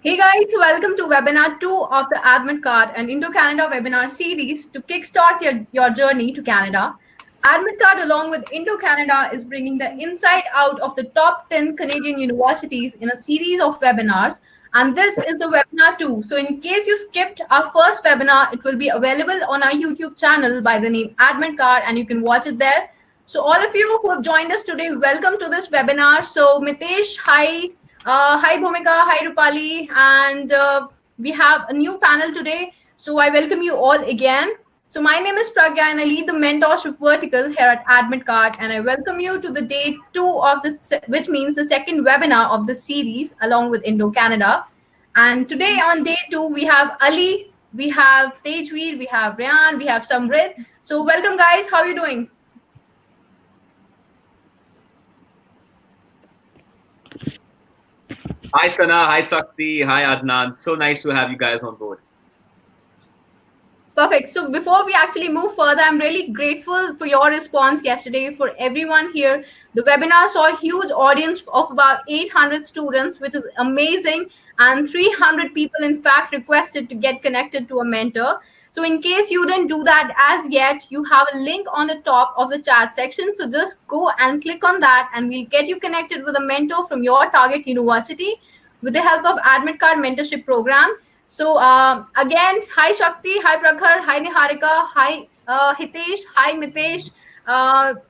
Hey guys, welcome to webinar 2 of the Admitkard and Indo Canada webinar series to kickstart your journey to Canada. Admitkard, along with Indo Canada, is bringing the inside out of the top 10 Canadian universities in a series of webinars. And this is the webinar 2. So, in case you skipped our first webinar, it will be available on our YouTube channel by the name Admitkard, and you can watch it there. So, all of you who have joined us today, welcome to this webinar. So, Mitesh, hi. Hi Bhumika, hi Rupali, and we have a new panel today. So I welcome you all again. So my name is Pragya and I lead the mentorship vertical here at Admitkard, and I welcome you to the day 2 of this, which means the second webinar of the series along with Indo Canada. And today on day 2, we have Ali, we have Tejveer, we have Ryan, we have Samrit. So welcome guys, how are you doing? Hi Sana, hi Sakti, hi Adnan. So nice to have you guys on board. Perfect. So before we actually move further, I'm really grateful for your response yesterday, for everyone here. The webinar saw a huge audience of about 800 students, which is amazing. And 300 people, in fact, requested to get connected to a mentor. So in case you didn't do that as yet, you have a link on the top of the chat section. So just go and click on that and we'll get you connected with a mentor from your target university with the help of Admitkard mentorship program. So again, hi Shakti, hi Prakhar, hi Niharika, hi Hitesh, hi Mitesh.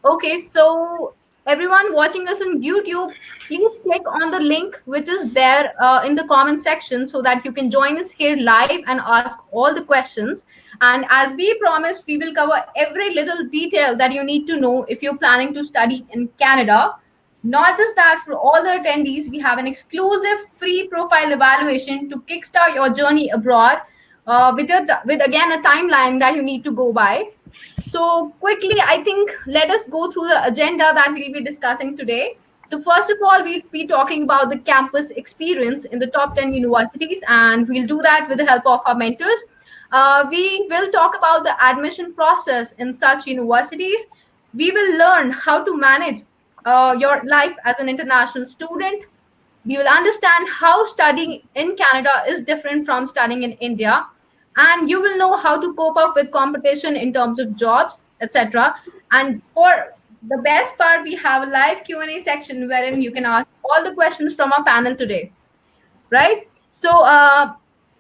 Okay, so everyone watching us on YouTube, please click on the link which is there in the comment section so that you can join us here live and ask all the questions. And as we promised, we will cover every little detail that you need to know if you're planning to study in Canada. Not just that, for all the attendees, we have an exclusive free profile evaluation to kickstart your journey abroad with again a timeline that you need to go by. So quickly, I think let us go through the agenda that we'll be discussing today. So first of all, we'll be talking about the campus experience in the top 10 universities, and we'll do that with the help of our mentors. We will talk about the admission process in such universities. We will learn how to manage your life as an international student. We will understand how studying in Canada is different from studying in India, and you will know how to cope up with competition in terms of jobs, etc. And for the best part, we have a live Q&A section wherein you can ask all the questions from our panel today, right? So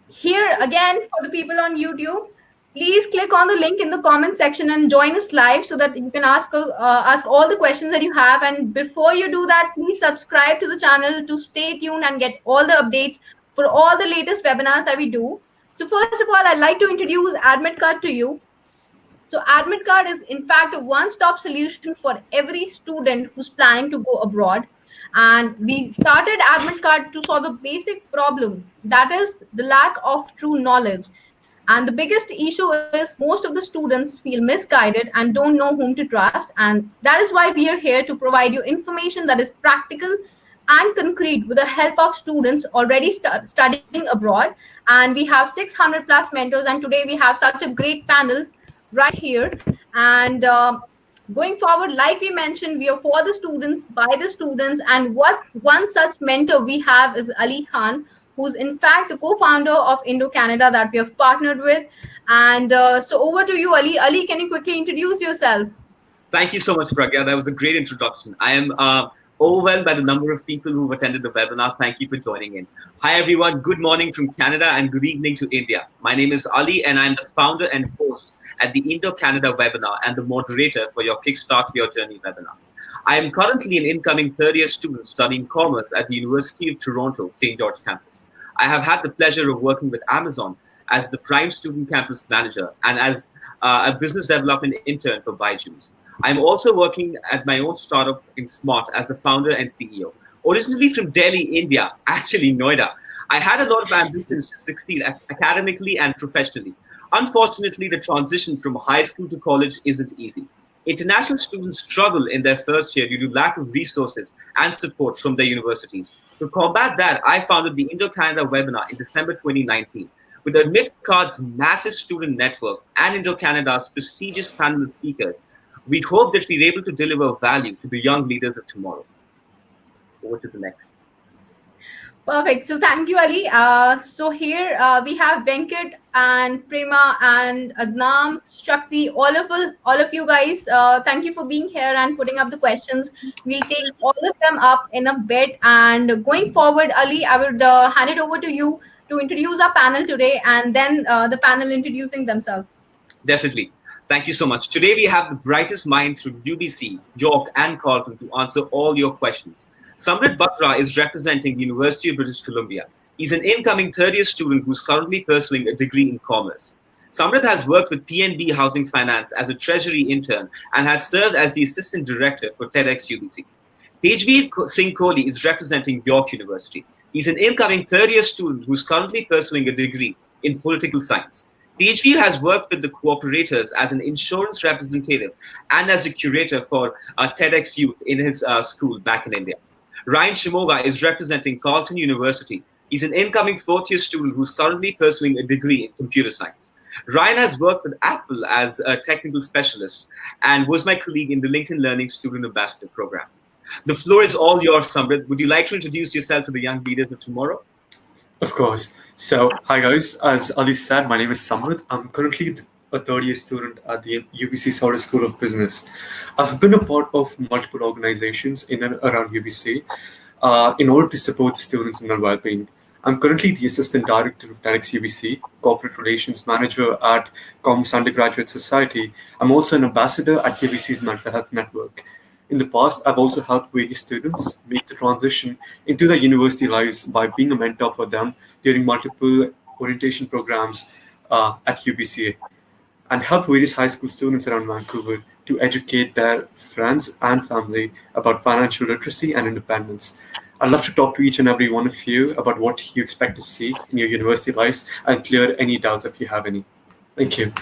here again, for the people on YouTube, please click on the link in the comment section and join us live so that you can ask all the questions that you have. And before you do that, please subscribe to the channel to stay tuned and get all the updates for all the latest webinars that we do. So first of all, I'd like to introduce Admitkard to you. So Admitkard is in fact a one-stop solution for every student who's planning to go abroad. And we started Admitkard to solve a basic problem, that is the lack of true knowledge. And the biggest issue is most of the students feel misguided and don't know whom to trust. And that is why we are here to provide you information that is practical and concrete with the help of students already studying abroad. And we have 600 plus mentors. And today we have such a great panel right here. And going forward, like we mentioned, we are for the students, by the students. And one such mentor we have is Ali Khan, who's in fact the co-founder of Indo Canada that we have partnered with. And so over to you, Ali. Ali, can you quickly introduce yourself? Thank you so much, Pragya. That was a great introduction. I am overwhelmed by the number of people who've attended the webinar. Thank you for joining in. Hi, everyone. Good morning from Canada and good evening to India. My name is Ali, and I'm the founder and host at the Indo Canada webinar and the moderator for your Kickstart Your Journey webinar. I am currently an incoming third-year student studying commerce at the University of Toronto, St. George campus. I have had the pleasure of working with Amazon as the prime student campus manager and as a business development intern for Byju's. I'm also working at my own startup in Smart as the founder and CEO. Originally from Delhi, India, actually Noida, I had a lot of ambitions to succeed academically and professionally. Unfortunately, the transition from high school to college isn't easy. International students struggle in their first year due to lack of resources and support from their universities. To combat that, I founded the Indo Canada webinar in December 2019. With Admitkard's massive student network and Indo Canada's prestigious panel of speakers, we hope that we're able to deliver value to the young leaders of tomorrow. Over to the next. Perfect. So thank you, Ali. So here we have Venkat and Prema and Adnam, Shakti, all of you guys. Thank you for being here and putting up the questions. We'll take all of them up in a bit. And going forward, Ali, I would hand it over to you to introduce our panel today, and then the panel introducing themselves. Definitely. Thank you so much. Today we have the brightest minds from UBC, York, and Carleton to answer all your questions. Samrit Batra is representing the University of British Columbia. He's an incoming third-year student who's currently pursuing a degree in commerce. Samrit has worked with PNB Housing Finance as a treasury intern and has served as the assistant director for TEDx UBC. Tejveer Singh Kohli is representing York University. He's an incoming third-year student who's currently pursuing a degree in political science. Tejveer has worked with the cooperators as an insurance representative and as a curator for TEDx Youth in his school back in India. Ryan Shimoga is representing Carleton University. He's an incoming fourth-year student who's currently pursuing a degree in computer science. Ryan has worked with Apple as a technical specialist and was my colleague in the LinkedIn Learning Student Ambassador Program. The floor is all yours, Samrit. Would you like to introduce yourself to the young leaders of tomorrow? Of course. So, hi guys. As Ali said, my name is Samrit. I'm currently a third-year student at the UBC Sauder School of Business. I've been a part of multiple organizations in and around UBC in order to support the students in their well-being. I'm currently the Assistant Director of TEDx UBC, Corporate Relations Manager at Commerce Undergraduate Society. I'm also an ambassador at UBC's Mental Health Network. In the past, I've also helped various students make the transition into their university lives by being a mentor for them during multiple orientation programs at UBCA, and help various high school students around Vancouver to educate their friends and family about financial literacy and independence. I'd love to talk to each and every one of you about what you expect to see in your university lives and clear any doubts if you have any. Thank you.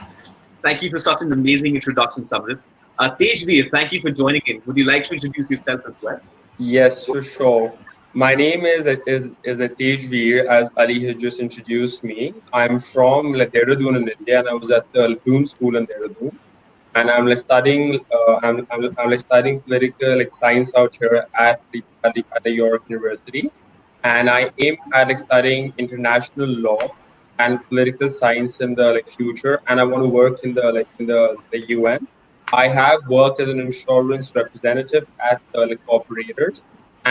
Thank you for such an amazing introduction, Samrit. Tejveer, thank you for joining in. Would you like to introduce yourself as well? Yes, for sure. My name is Tejveer, as Ali has just introduced me. I'm from Dehradun in India, and I was at the Doon School in Dehradun. And I'm studying studying political science out here at the York University. And I aim at studying international law and political science in the future. And I want to work in the UN. I have worked as an insurance representative at the operators,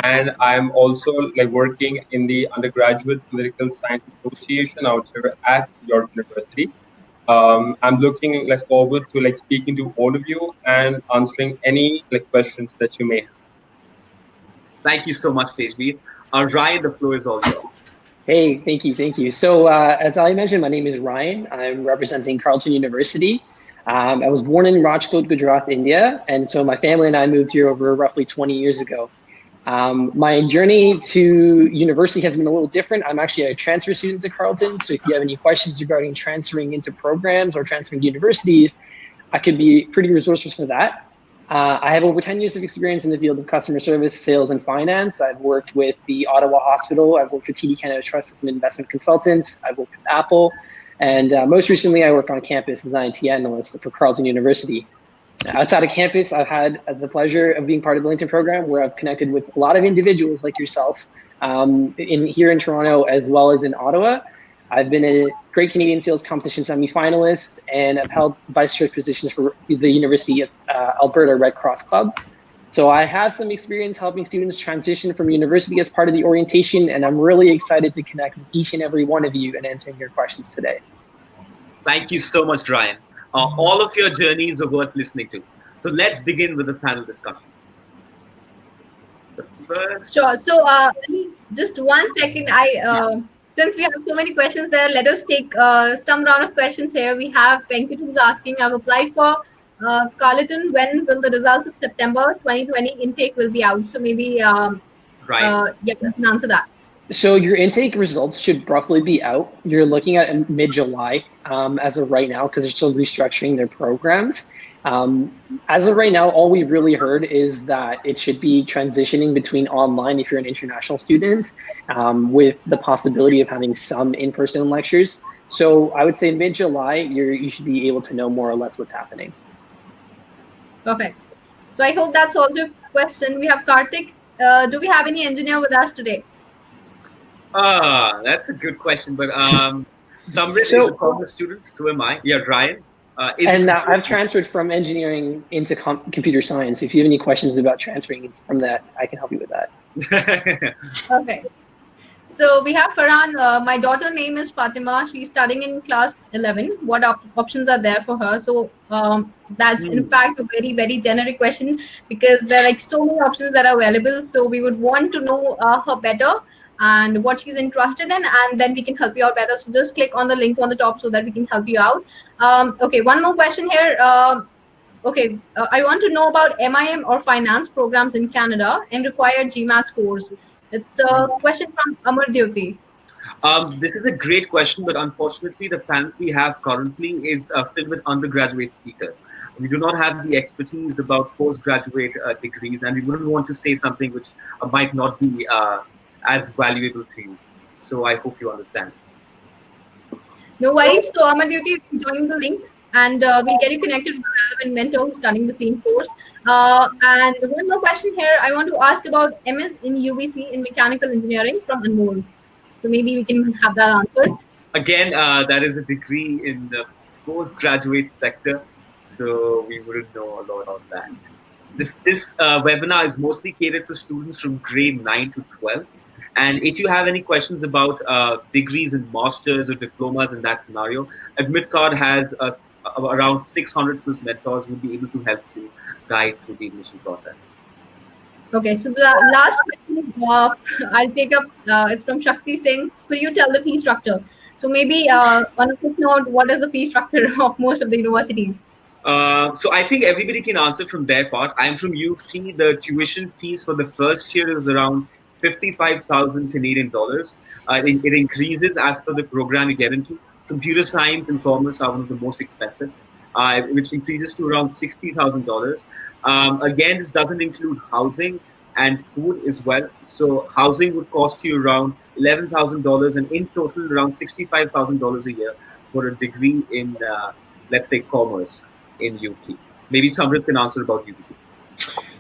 and I'm also working in the undergraduate political science association out here at York University. I'm looking forward to speaking to all of you and answering any questions that you may have. Thank you so much, Tejveer. Ryan, the floor is all yours. Hey, thank you. So as I mentioned, my name is Ryan. I'm representing Carleton University. I was born in Rajkot, Gujarat, India, and so my family and I moved here over roughly 20 years ago. My journey to university has been a little different. I'm actually a transfer student to Carleton, so if you have any questions regarding transferring into programs or transferring to universities, I could be pretty resourceful for that. I have over 10 years of experience in the field of customer service, sales, and finance. I've worked with the Ottawa Hospital. I've worked with TD Canada Trust as an investment consultant. I've worked with Apple. And most recently, I work on campus as an IT analyst for Carleton University. Outside of campus, I've had the pleasure of being part of the LinkedIn program, where I've connected with a lot of individuals like yourself here in Toronto, as well as in Ottawa. I've been a Great Canadian Sales Competition semi-finalist, and I've held vice chair positions for the University of Alberta Red Cross Club. So I have some experience helping students transition from university as part of the orientation, and I'm really excited to connect with each and every one of you and answering your questions today. Thank you so much, Ryan. All of your journeys are worth listening to. So let's begin with the panel discussion. Sure. So just 1 second. Since we have so many questions there, let us take some round of questions here. We have Venkat who's asking, I've applied for Carleton. When will the results of September 2020 intake will be out? So maybe Right. you can answer that. So your intake results should roughly be out. You're looking at mid-July as of right now, because they're still restructuring their programs. As of right now, all we've really heard is that it should be transitioning between online if you're an international student, with the possibility of having some in-person lectures. So I would say mid-July, you should be able to know more or less what's happening. Perfect. So I hope that's also a question. We have Karthik. Do we have any engineer with us today? That's a good question. But Samrit is So- a commerce student. So am I. Yeah, Ryan. I've transferred from engineering into computer science. If you have any questions about transferring from that, I can help you with that. Okay. So we have Farhan. My daughter name is Fatima. She's studying in class 11. What options are there for her? So that's in fact a very, very generic question because there are like so many options that are available. So we would want to know her better and what she's interested in, and then we can help you out better. So just click on the link on the top so that we can help you out. Okay, one more question here. Okay, I want to know about MIM or finance programs in Canada and required GMAT scores. It's a question from Amar Dyoti. This is a great question, but unfortunately, the panel we have currently is filled with undergraduate speakers. We do not have the expertise about postgraduate degrees, and we wouldn't want to say something which might not be as valuable to you. So I hope you understand. No worries. So Amar Dyoti, you can join the link and we'll get you connected with a relevant mentor who's studying the same course. And one more question here. I want to ask about MS in UBC in mechanical engineering from Anmol. So maybe we can have that answered. Again, that is a degree in the postgraduate sector, so we wouldn't know a lot on that. This webinar is mostly catered for students from grade 9 to 12. And if you have any questions about degrees in masters or diplomas in that scenario, Admitkard has around 600 plus mentors who will be able to help you guide through the admission process. Okay, so the last question I'll take up, it's from Shakti Singh. Could you tell the fee structure? So maybe on a quick note, what is the fee structure of most of the universities? So I think everybody can answer from their part. I'm from U of T. The tuition fees for the first year is around 55,000 Canadian dollars. It increases as per the program you get into. Computer science and commerce are one of the most expensive, which increases to around $60,000. Again, this doesn't include housing and food as well. So housing would cost you around $11,000 and in total around $65,000 a year for a degree in, let's say, commerce in UT. Maybe Samrit can answer about UBC.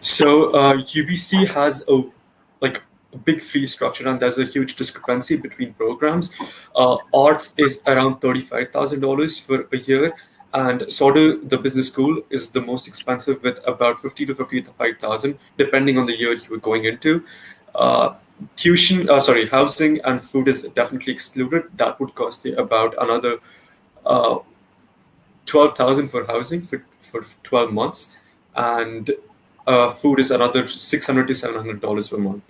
So UBC has a big fee structure, and there's a huge discrepancy between programs. Arts is around $35,000 for a year, and the business school is the most expensive with about 50 to 55,000, depending on the year you were going into. Housing and food is definitely excluded. That would cost you about another 12,000 for housing for 12 months, and food is another $600 to $700 per month.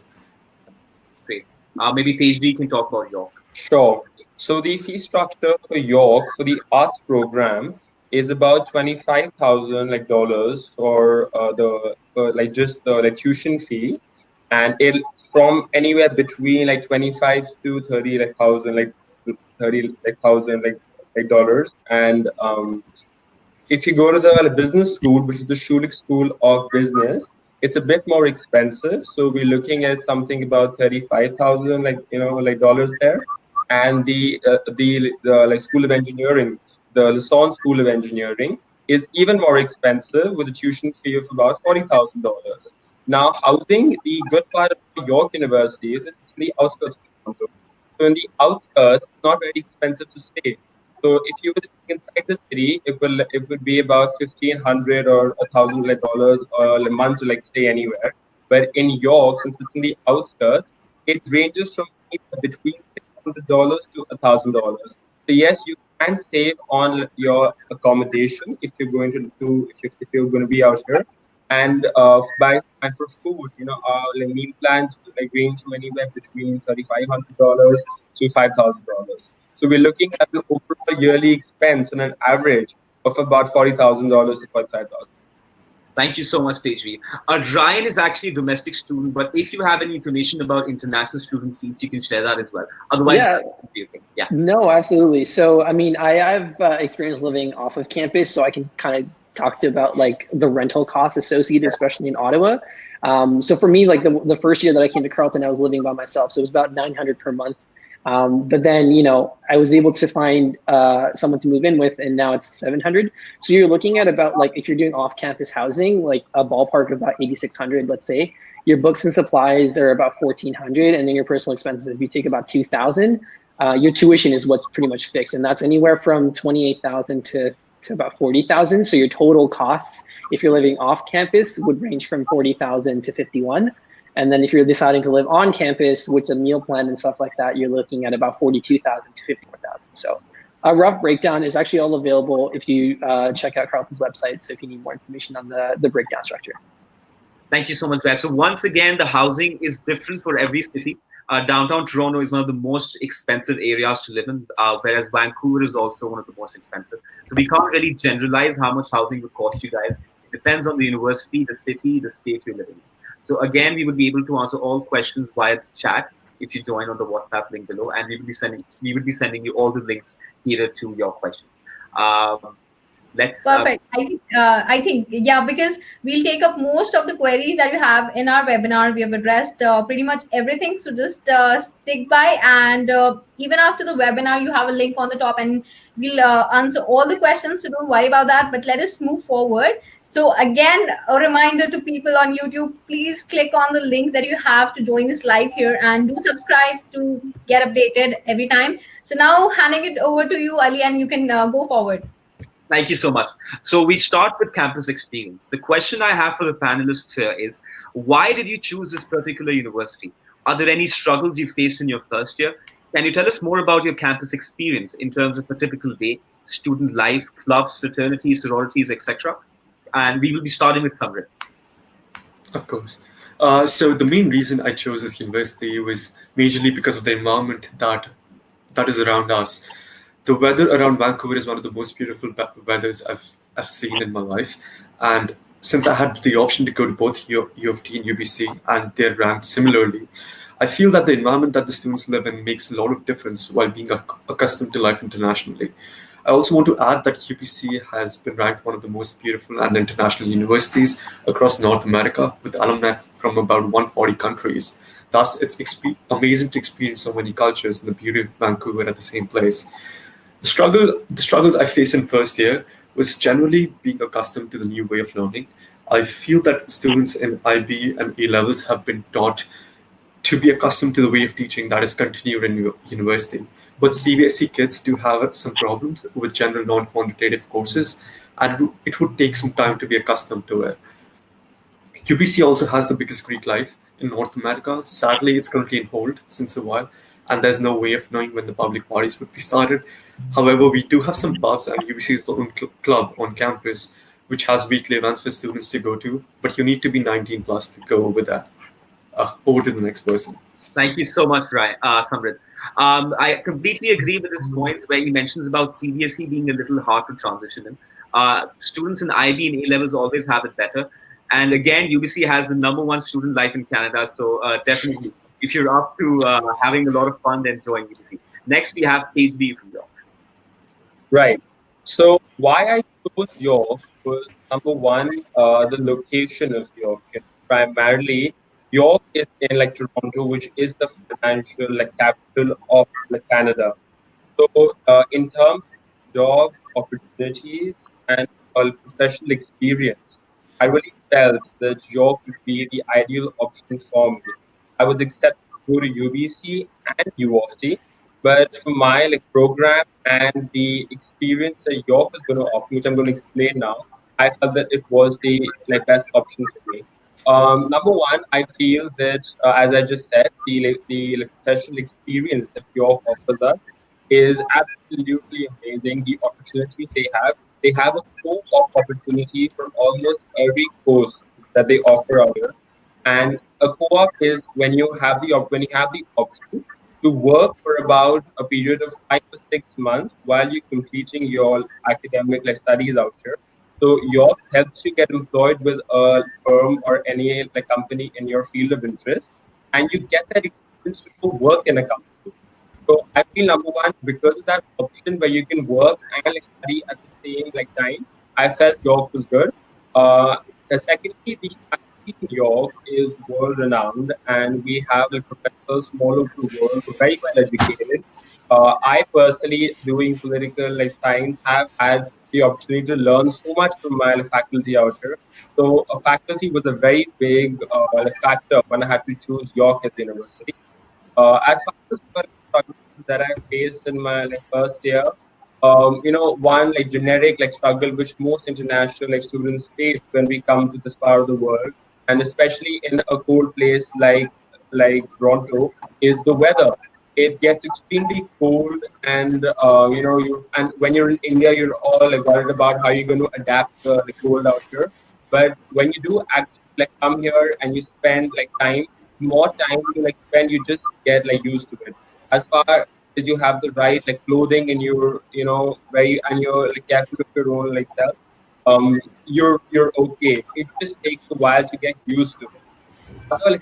Great. Maybe Tejvi can talk about York. Sure. So the fee structure for York for the arts program is about $25,000 for the tuition fee, and it from anywhere between 25 to 30,000 dollars. And if you go to the business school, which is the Schulich School of Business, it's a bit more expensive. So we're looking at something about 35,000 dollars there. And the School of Engineering, the Lausanne School of Engineering, is even more expensive with a tuition fee of about $40,000. Now, housing, the good part of York University is it's in the outskirts of Toronto. So in the outskirts, it's not very expensive to stay. So if you were staying inside the city, it would be about $1,500 or $1,000 a month to stay anywhere. But in York, since it's in the outskirts, it ranges from between $600 to $1,000. So yes, you can save on your accommodation if you're going to be out here. And for food, meal plans range from anywhere between $3,500 to $5,000. So we're looking at the overall yearly expense on an average of about $40,000 to $45,000. Thank you so much, Tejvi. Ryan is actually a domestic student, but if you have any information about international student fees, you can share that as well. Otherwise, yeah. No, absolutely. So, I mean, I have experience living off of campus, so I can kind of talk about the rental costs associated, especially in Ottawa. So for me, the first year that I came to Carleton, I was living by myself, so it was about $900 per month. But then, I was able to find someone to move in with, and now it's 700. So you're looking at about, like, if you're doing off-campus housing, like a ballpark of about 8,600, let's say. Your books and supplies are about 1,400, and then your personal expenses, if you take about 2,000, your tuition is what's pretty much fixed, and that's anywhere from 28,000 to about 40,000. So your total costs, if you're living off campus, would range from 40,000 to 51. And then if you're deciding to live on campus with a meal plan and stuff like that, you're looking at about 42,000 to 54,000. So a rough breakdown is actually all available if you check out Carleton's website. So if you need more information on the breakdown structure. Thank you so much, guys. So once again, the housing is different for every city. Downtown Toronto is one of the most expensive areas to live in, whereas Vancouver is also one of the most expensive. So we can't really generalize how much housing would cost you guys. It depends on the university, the city, the state you're living in. So again, we would be able to answer all questions via chat if you join on the WhatsApp link below, and we would be sending you all the links catered to your questions. Perfect. I think, yeah, because we'll take up most of the queries that you have in our webinar. We have addressed pretty much everything. So just stick by, and even after the webinar, you have a link on the top, and we'll answer all the questions. So don't worry about that. But let us move forward. So again, a reminder to people on YouTube, please click on the link that you have to join this live here, and do subscribe to get updated every time. So now handing it over to you, Ali, and you can go forward. Thank you so much. So we start with campus experience. The question I have for the panelists here is, why did you choose this particular university? Are there any struggles you faced in your first year? Can you tell us more about your campus experience in terms of a typical day, student life, clubs, fraternities, sororities, etc.? And we will be starting with Samrit. Of course. So the main reason I chose this university was majorly because of the environment that is around us. The weather around Vancouver is one of the most beautiful weathers I've seen in my life. And since I had the option to go to both U of T and UBC, and they're ranked similarly, I feel that the environment that the students live in makes a lot of difference while being accustomed to life internationally. I also want to add that UBC has been ranked one of the most beautiful and international universities across North America, with alumni from about 140 countries. Thus, it's amazing to experience so many cultures and the beauty of Vancouver at the same place. The struggles I faced in first year was generally being accustomed to the new way of learning. I feel that students in IB and A levels have been taught to be accustomed to the way of teaching that is continued in university. But CBSE kids do have some problems with general non-quantitative courses, and it would take some time to be accustomed to it. UBC also has the biggest Greek life in North America. Sadly, it's currently in hold since a while, and there's no way of knowing when the public parties would be started. However, we do have some pubs and UBC's own club on campus, which has weekly events for students to go to, but you need to be 19 plus to go over that. Over to the next person. Thank you so much, Samrit. I completely agree with his points where he mentions about CBSE being a little hard to transition in. Students in IB and A levels always have it better. And again, UBC has the #1 student life in Canada. So definitely, if you're up to having a lot of fun, then join UBC. Next, we have PhD from York. Right. So why I chose York was #1, the location of York. Primarily, York is in Toronto, which is the financial capital of Canada. So in terms of job opportunities and professional experience, I really felt that York would be the ideal option for me. I was accepted to go to UBC and U of T, but for my program and the experience that York is going to offer, which I'm going to explain now, I felt that it was the best option for me. #1, I feel that, as I just said, the professional experience that York offers us is absolutely amazing. The opportunities they have a co-op opportunity from almost every course that they offer out here. And a co-op is when you have the option to work for about a period of 5 to 6 months while you're completing your academic studies out here. So York helps you get employed with a firm or any company in your field of interest, and you get that experience to work in a company. So I feel #1, because of that option where you can work and study at the same time, I felt York was good. Secondly, the in York is world renowned, and we have like professors from all over the world who are very well educated. I personally, doing political like science, have had the opportunity to learn so much from my faculty out here. So, faculty was a very big factor when I had to choose York as a university. As far as the struggles that I faced in my first year, one like generic like struggle which most international like students face when we come to this part of the world, and especially in a cold place like Toronto, is the weather. It gets extremely cold, and and when you're in India, you're all like worried about how you're going to adapt the cold out here. But when you do actually like come here and you spend like time, more time you like spend, you just get like used to it. As far as you have the right like clothing in your where you and you're like careful of your own like self, you're okay. It just takes a while to get used to it. Other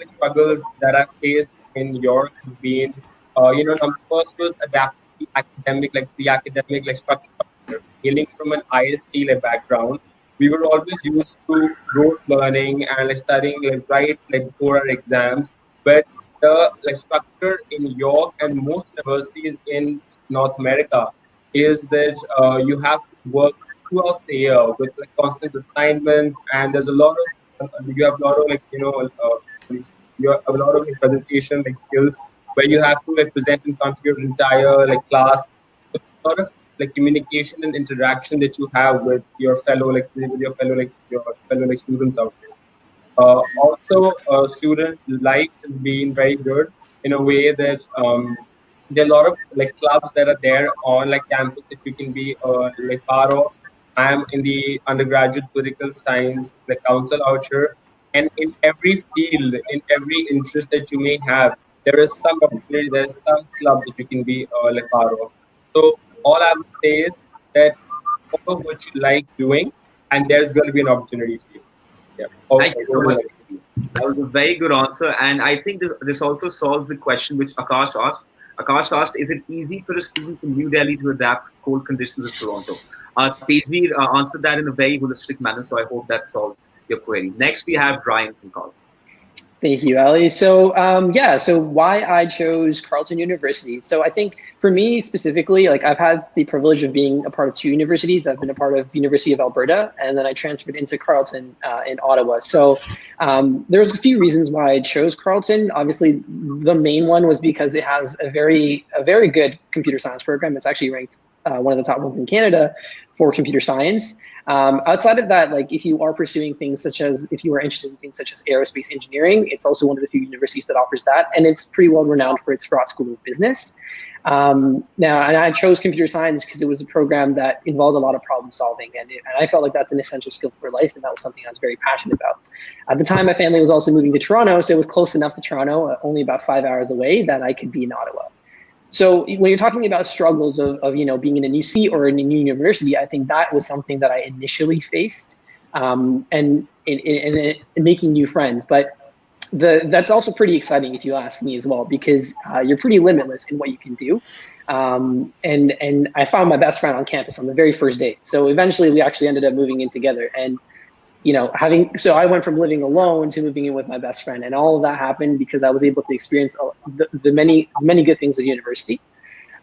like struggles that I faced in Europe have been, number first was adapting the academic like structure. Hailing from an IST like background, we were always used to rote learning and like studying like right like before our exams. But the like structure in York and most universities in North America is that you have to work throughout the year with like constant assignments, and there's a lot of you have a lot of you have a lot of like, presentation like skills where you have to like present in front of your entire like class. So a lot of like communication and interaction that you have with your fellow like students out there. Also, student life has been very good in a way that there are a lot of like clubs that are there on like campus that you can be like part of. I am in the undergraduate political science like council out here, and in every field, in every interest that you may have, there is some opportunity, there's some club that you can be like part of. So all I would say is that follow what you like doing, and there's going to be an opportunity for you. Yeah. Thank you so much. That was a very good answer. And I think this also solves the question which Akash asked. Akash asked, is it easy for a student from New Delhi to adapt cold conditions in Toronto? Tejveer answered that in a very holistic manner, so I hope that solves your query. Next, we have Brian from Carleton. Thank you, Ali. So so why I chose Carleton University. So I think for me specifically, like I've had the privilege of being a part of two universities. I've been a part of University of Alberta, and then I transferred into Carleton in Ottawa. So there's a few reasons why I chose Carleton. Obviously, the main one was because it has a very good computer science program. It's actually ranked one of the top ones in Canada for computer science. Outside of that, like if you are pursuing things such as, if you are interested in things such as aerospace engineering, it's also one of the few universities that offers that. And it's pretty well renowned for its Sprott School of Business. And I chose computer science because it was a program that involved a lot of problem solving. And I felt like that's an essential skill for life. And that was something I was very passionate about. At the time, my family was also moving to Toronto. So it was close enough to Toronto, only about 5 hours away, that I could be in Ottawa. So when you're talking about struggles of being in a new city or in a new university, I think that was something that I initially faced, and in making new friends. But that's also pretty exciting if you ask me as well, because you're pretty limitless in what you can do. And I found my best friend on campus on the very first day. So eventually we actually ended up moving in together. And so I went from living alone to moving in with my best friend, and all of that happened because I was able to experience the many good things at university.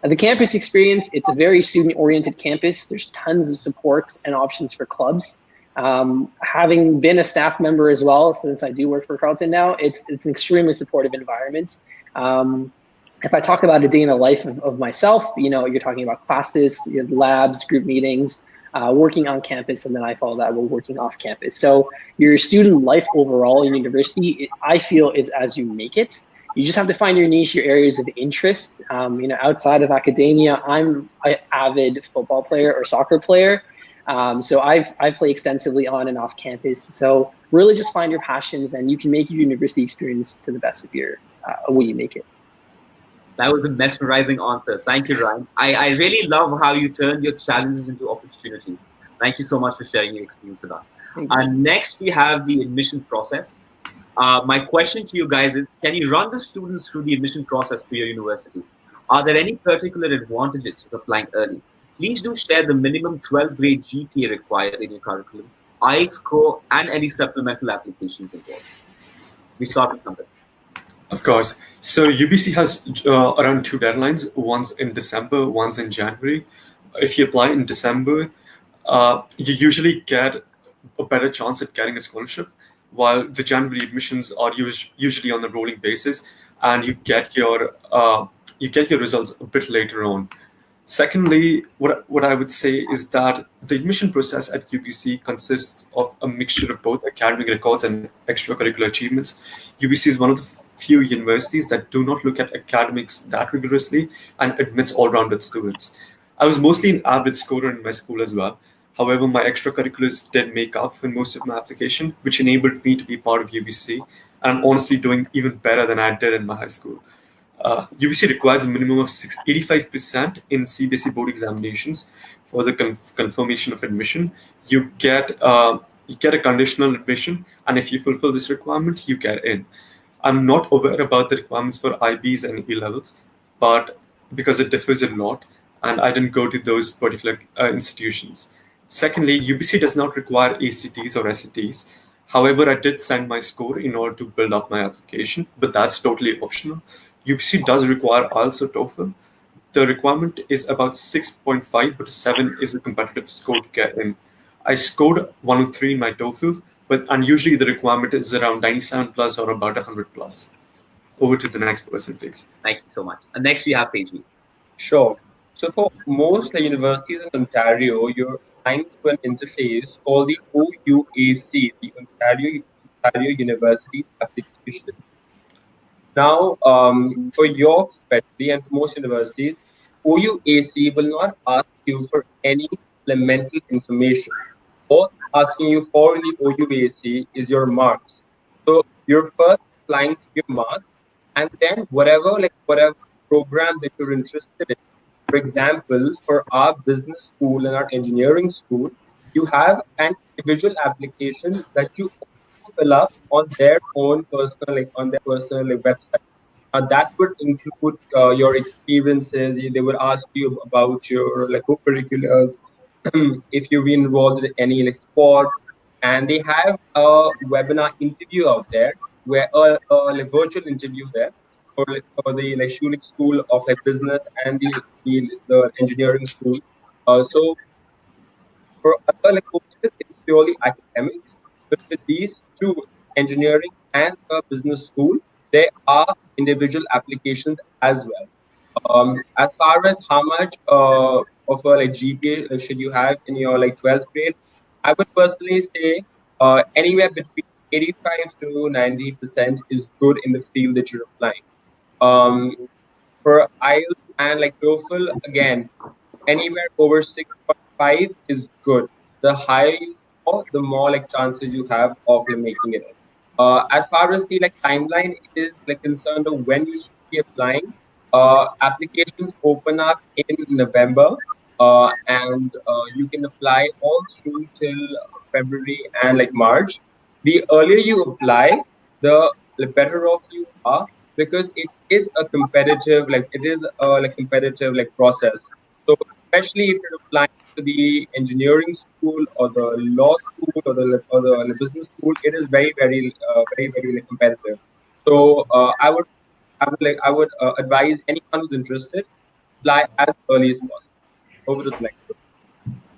The campus experience, it's a very student-oriented campus. There's tons of supports and options for clubs. Having been a staff member as well, since I do work for Carleton now, it's an extremely supportive environment. If I talk about a day in the life of myself, you're talking about classes, labs, group meetings, working on campus, and then I follow that with working off campus. So your student life overall in university, I feel, is as you make it. You just have to find your niche, your areas of interest. Outside of academia, I'm an avid football player or soccer player. So I play extensively on and off campus. So really just find your passions, and you can make your university experience to the best of your way you make it. That was a mesmerizing answer. Thank you, Ryan. I really love how you turned your challenges into opportunities. Thank you so much for sharing your experience with us. Next, we have the admission process. My question to you guys is, can you run the students through the admission process for your university? Are there any particular advantages to applying early? Please do share the minimum 12th grade GPA required in your curriculum. I-score, and any supplemental applications involved? We start with something. Of course. So UBC has around 2 deadlines, once in December, once in January. If you apply in December, you usually get a better chance at getting a scholarship, while the January admissions are usually on a rolling basis, and you get your results a bit later on. Secondly, what I would say is that the admission process at UBC consists of a mixture of both academic records and extracurricular achievements. UBC is one of the few universities that do not look at academics that rigorously and admits all-rounded students. I was mostly an average scorer in my school as well. However, my extracurriculars did make up for most of my application, which enabled me to be part of UBC. And I'm honestly doing even better than I did in my high school. UBC requires a minimum of 85% in CBSE board examinations for the confirmation of admission. You get a conditional admission, and if you fulfill this requirement, you get in. I'm not aware about the requirements for IBs and A levels, but because it differs a lot, and I didn't go to those particular institutions. Secondly, UBC does not require ACTs or SATs. However, I did send my score in order to build up my application, but that's totally optional. UBC does require IELTS or TOEFL. The requirement is about 6.5, but 7 is a competitive score to get in. I scored 103 in my TOEFL, and usually the requirement is around 97 plus or about 100 plus. Over to the next person, please. Thank you so much. And next we have Pejvi. Sure. So for most universities in Ontario, you're applying to an interface called the OUAC, the Ontario University Application. Now, for York especially, and for most universities, OUAC will not ask you for any supplemental information. All asking you for in the OUAC is your marks. So you're first applying to your marks, and then whatever program that you're interested in. For example, for our business school and our engineering school, you have an individual application that you fill up on their own personal website. That would include your experiences. They would ask you about your co-curriculars, if you've been involved in any sports, and they have a webinar interview out there, where a virtual interview there for the Schulich School of Business and the engineering school. So for other courses, it's purely academics. But with these two, engineering and business school, there are individual applications as well. As far as how much of a GPA should you have in your 12th grade, I would personally say anywhere between 85 to 90% is good in the field that you're applying. For IELTS and TOEFL, again, anywhere over 6.5 is good. The higher you score, the more chances you have of making it. As far as the timeline is concerned of when you should be applying, applications open up in November, and you can apply all through till February and March. The earlier you apply, the better off you are, because it is a competitive competitive process. So especially if you're applying to the engineering school or the law school or the business school, it is very competitive. So I would advise anyone who's interested, apply as early as possible. Over to the next one.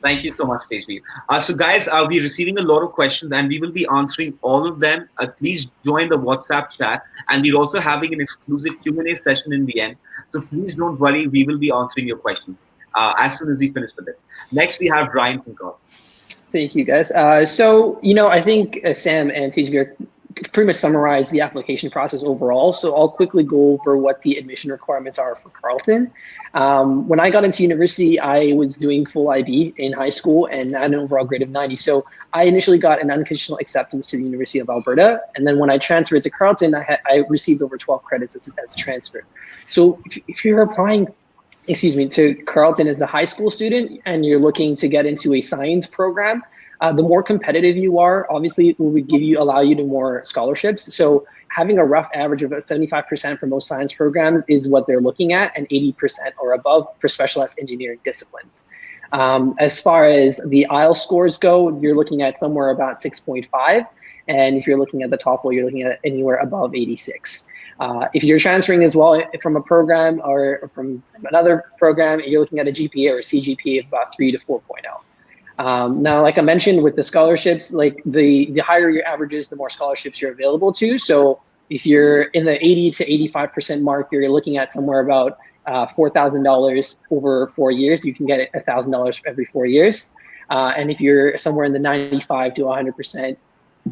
Thank you so much, Tejveer. So guys, we're receiving a lot of questions and we will be answering all of them. Please join the WhatsApp chat, and we're also having an exclusive Q&A session in the end. So please don't worry, we will be answering your questions as soon as we finish with this. Next, we have Ryan from Carleton. Thank you, guys. So, I think Sam and Tejveer pretty much summarize the application process overall. So I'll quickly go over what the admission requirements are for Carleton. When I got into university, I was doing full IB in high school and I had an overall grade of 90. So I initially got an unconditional acceptance to the University of Alberta. And then when I transferred to Carleton, I received over 12 credits as a transfer. So if you're applying, to Carleton as a high school student and you're looking to get into a science program, the more competitive you are, obviously it will allow you to more scholarships. So having a rough average of about 75% for most science programs is what they're looking at, and 80% or above for specialized engineering disciplines. As far as the IELTS scores go, you're looking at somewhere about 6.5. And if you're looking at the TOEFL, you're looking at anywhere above 86. If you're transferring as well from a program or from another program, you're looking at a GPA or a CGPA of about 3 to 4.0. Now, like I mentioned, with the scholarships, like the higher your averages, the more scholarships you're available to. So if you're in the 80 to 85% mark, you're looking at somewhere about $4,000 over 4 years. You can get $1,000 every 4 years. And if you're somewhere in the 95 to 100%,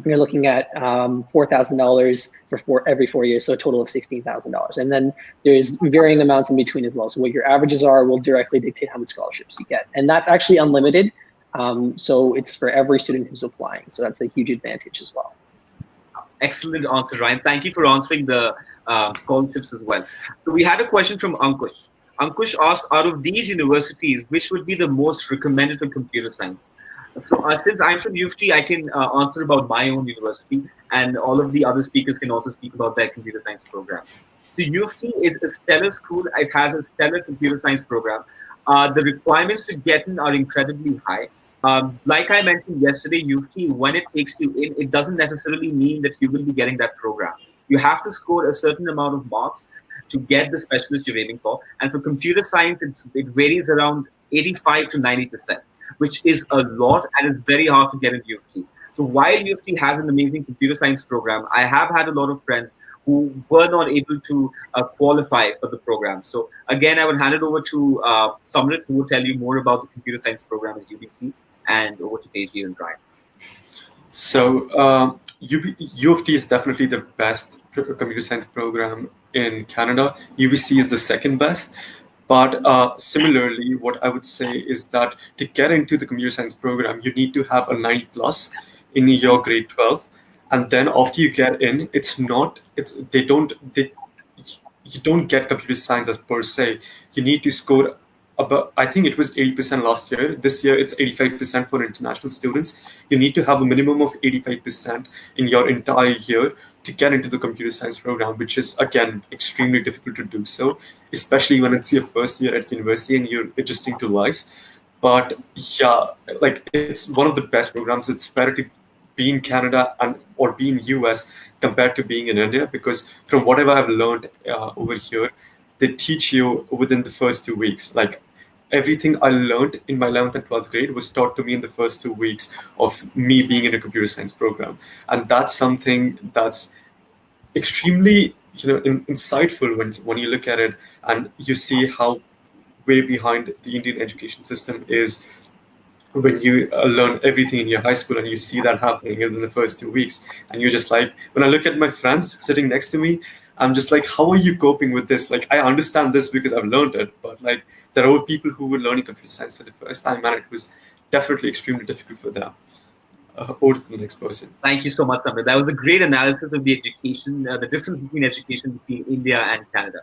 you're looking at $4,000 for every 4 years, so a total of $16,000. And then there's varying amounts in between as well. So what your averages are will directly dictate how many scholarships you get. And that's actually unlimited. So it's for every student who's applying. So that's a huge advantage as well. Excellent answer, Ryan. Thank you for answering the scholarships as well. So we had a question from Ankush. Ankush asked, out of these universities, which would be the most recommended for computer science? So since I'm from U of T, I can answer about my own university, and all of the other speakers can also speak about their computer science program. So U of T is a stellar school. It has a stellar computer science program. The requirements to get in are incredibly high. Like I mentioned yesterday, U of T, when it takes you in, it doesn't necessarily mean that you will be getting that program. You have to score a certain amount of marks to get the specialist you're aiming for. And for computer science, it varies around 85 to 90%. Which is a lot, and it's very hard to get into U of T. So while U of T has an amazing computer science program, I have had a lot of friends who were not able to qualify for the program. So again, I will hand it over to Samrit, who will tell you more about the computer science program at UBC, and over to Teji and Brian. So U of T is definitely the best computer science program in Canada. UBC is the second best. But similarly, what I would say is that to get into the computer science program, you need to have a 90 plus in your grade 12. And then after you get in, you don't get computer science as per se. You need to score about, I think it was 80% last year. This year, it's 85% for international students. You need to have a minimum of 85% in your entire year to get into the computer science program, which is, again, extremely difficult to do so, especially when it's your first year at university and you're adjusting to life. But yeah, like it's one of the best programs. It's better to be in Canada or be in US compared to being in India, because from whatever I've learned over here, they teach you within the first 2 weeks. Like everything I learned in my 11th and 12th grade was taught to me in the first 2 weeks of me being in a computer science program. And that's something that's extremely, insightful when you look at it and you see how way behind the Indian education system is when you learn everything in your high school and you see that happening in the first 2 weeks. And you're just like, when I look at my friends sitting next to me, I'm just like, how are you coping with this? Like, I understand this because I've learned it, but like, there are people who were learning computer science for the first time, and it was definitely extremely difficult for them. Over to the next person. Thank you so much, Samrit. That was a great analysis of the education, the difference between education between India and Canada.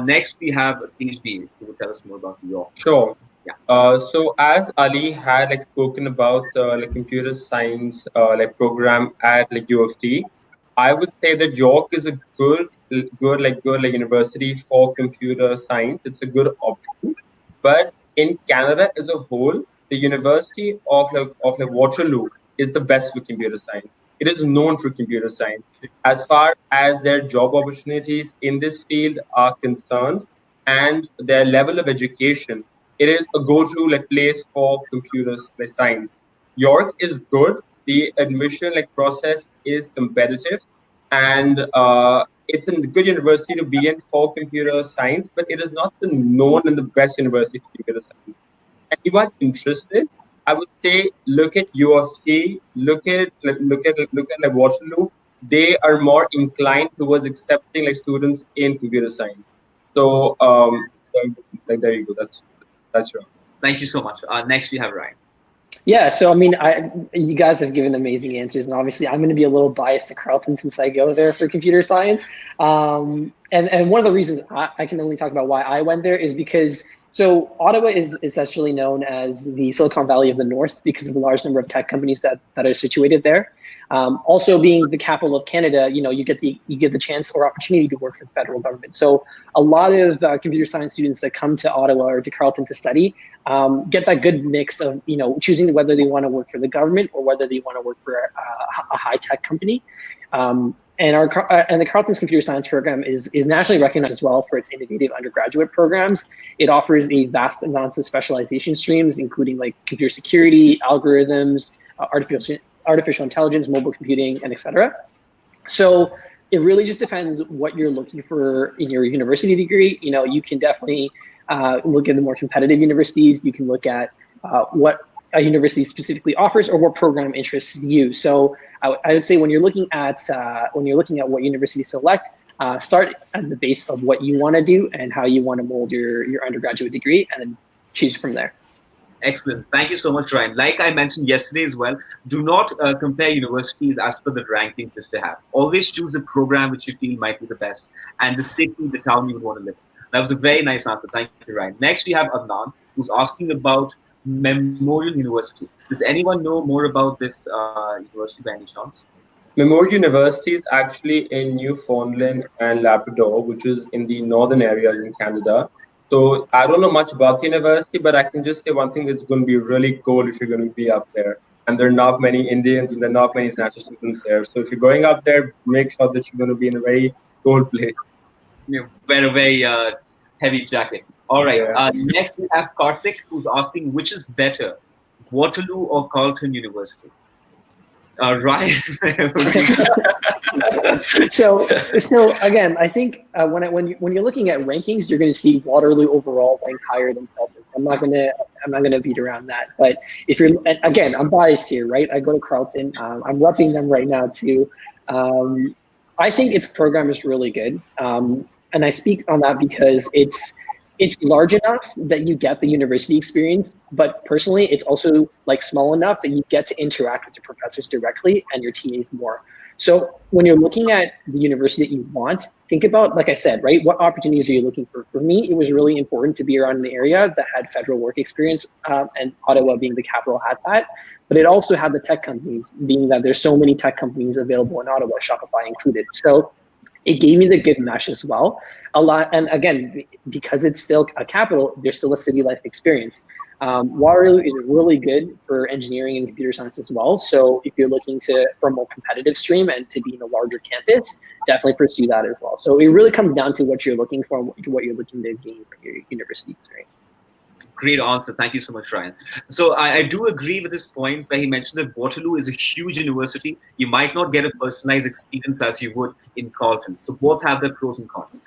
Next, we have Teji, who will tell us more about New York. Sure. Yeah. So as Ali had spoken about computer science program at U of T, I would say that York is a good university for computer science. It's a good option, but in Canada as a whole, the University of Waterloo is the best for computer science. It is known for computer science. As far as their job opportunities in this field are concerned and their level of education, it is a go-to place for computer science. York is good. The admission process is competitive, and it's a good university to be in for computer science, but it is not the known and the best university for computer science. Anyone interested, I would say look at U of T, look at Waterloo. They are more inclined towards accepting students in computer science. So there you go. That's right. Thank you so much. Next, we have Ryan. Yeah, so I mean, you guys have given amazing answers, and obviously I'm going to be a little biased to Carleton since I go there for computer science. And one of the reasons I can only talk about why I went there is because, so Ottawa is essentially known as the Silicon Valley of the North because of the large number of tech companies that are situated there. Also, being the capital of Canada, you get the chance or opportunity to work for the federal government. So a lot of computer science students that come to Ottawa or to Carleton to study get that good mix of choosing whether they want to work for the government or whether they want to work for a high tech company. And the Carleton's computer science program is nationally recognized as well for its innovative undergraduate programs. It offers a vast amount of specialization streams, including like computer security, algorithms, artificial intelligence, mobile computing, and etc. So it really just depends what you're looking for in your university degree. You can definitely look at the more competitive universities. You can look at what a university specifically offers or what program interests you. So I would say when you're looking at what university to select, start at the base of what you want to do and how you want to mold your undergraduate degree, and then choose from there. Excellent. Thank you so much, Ryan. Like I mentioned yesterday as well, do not compare universities as per the rankings that they have. Always choose the program which you feel might be the best and the city, the town you would want to live in. That was a very nice answer. Thank you, Ryan. Next, we have Adnan, who's asking about Memorial University. Does anyone know more about this university by any chance? Memorial University is actually in Newfoundland and Labrador, which is in the northern areas in Canada. So I don't know much about the university, but I can just say one thing: it's going to be really cool if you're going to be up there. And there are not many Indians and there are not many international students there. So if you're going up there, make sure that you're going to be in a very cold place. You wear a very heavy jacket. All right. Yeah. Next, we have Karthik, who's asking which is better, Waterloo or Carleton University? Ryan. So again, I think when you're looking at rankings, you're going to see Waterloo overall ranked higher than Carleton. I'm not gonna beat around that. But if you're, again, I'm biased here, right? I go to Carleton. I'm repping them right now too. I think its program is really good, and I speak on that because it's large enough that you get the university experience, but personally, it's also like small enough that you get to interact with your professors directly and your teammates more. So when you're looking at the university that you want, think about, like I said, right, what opportunities are you looking for? For me, it was really important to be around an area that had federal work experience, and Ottawa being the capital had that. But it also had the tech companies, being that there's so many tech companies available in Ottawa, Shopify included. So it gave me the good mesh as well. A lot, and again, because it's still a capital, there's still a city life experience. Waterloo is really good for engineering and computer science as well. So if you're looking for a more competitive stream and to be in a larger campus, definitely pursue that as well. So it really comes down to what you're looking for and what you're looking to gain from your university experience. Great answer. Thank you so much, Ryan. So I do agree with his points where he mentioned that Waterloo is a huge university. You might not get a personalized experience as you would in Carleton. So both have their pros and cons.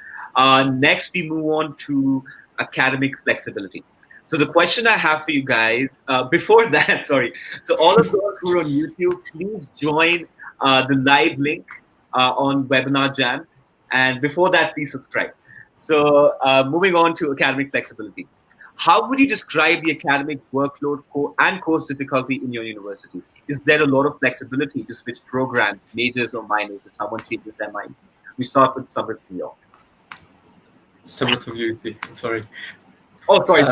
Next, we move on to academic flexibility. So the question I have for you guys, before that, sorry. So all of those who are on YouTube, please join the live link on Webinar Jam. And before that, please subscribe. So moving on to academic flexibility. How would you describe the academic workload and course difficulty in your university? Is there a lot of flexibility to switch programs, majors or minors if someone changes their mind? We start with Samrit from York. Samrit from UC, I'm sorry. Oh, sorry.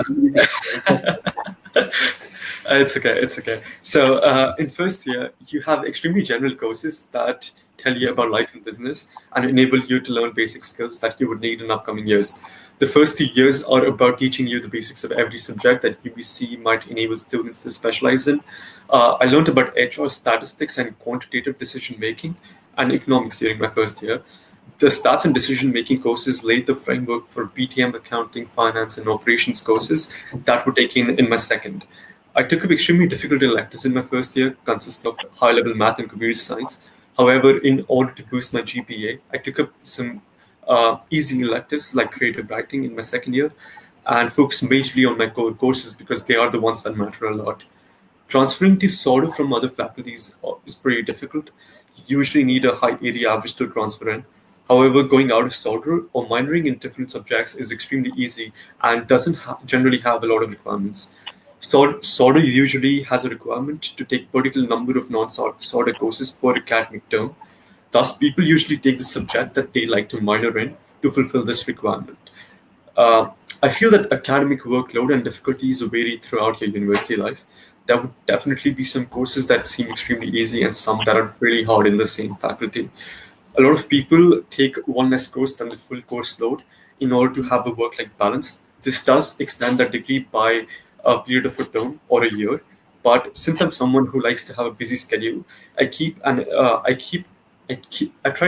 It's okay. So in first year, you have extremely general courses that tell you about life and business and enable you to learn basic skills that you would need in upcoming years. The first 2 years are about teaching you the basics of every subject that UBC might enable students to specialize in. I learned about HR, statistics, and quantitative decision-making and economics during my first year. The stats and decision-making courses laid the framework for BTM, accounting, finance, and operations courses that were taken in my second. I took up extremely difficult electives in my first year, consist of high-level math and computer science. However, in order to boost my GPA, I took up some easy electives like creative writing in my second year and focused majorly on my core courses because they are the ones that matter a lot. Transferring to SORDO from other faculties is pretty difficult. You usually need a high area average to transfer in. However, going out of SORDO or minoring in different subjects is extremely easy and doesn't generally have a lot of requirements. SORDO usually has a requirement to take a particular number of non-SORDO courses per academic term. Thus, people usually take the subject that they like to minor in to fulfill this requirement. I feel that academic workload and difficulties vary throughout your university life. there would definitely be some courses that seem extremely easy and some that are really hard in the same faculty. A lot of people take one less course than the full course load in order to have a work-life balance. This does extend the degree by a period of a term or a year. But since I'm someone who likes to have a busy schedule, I try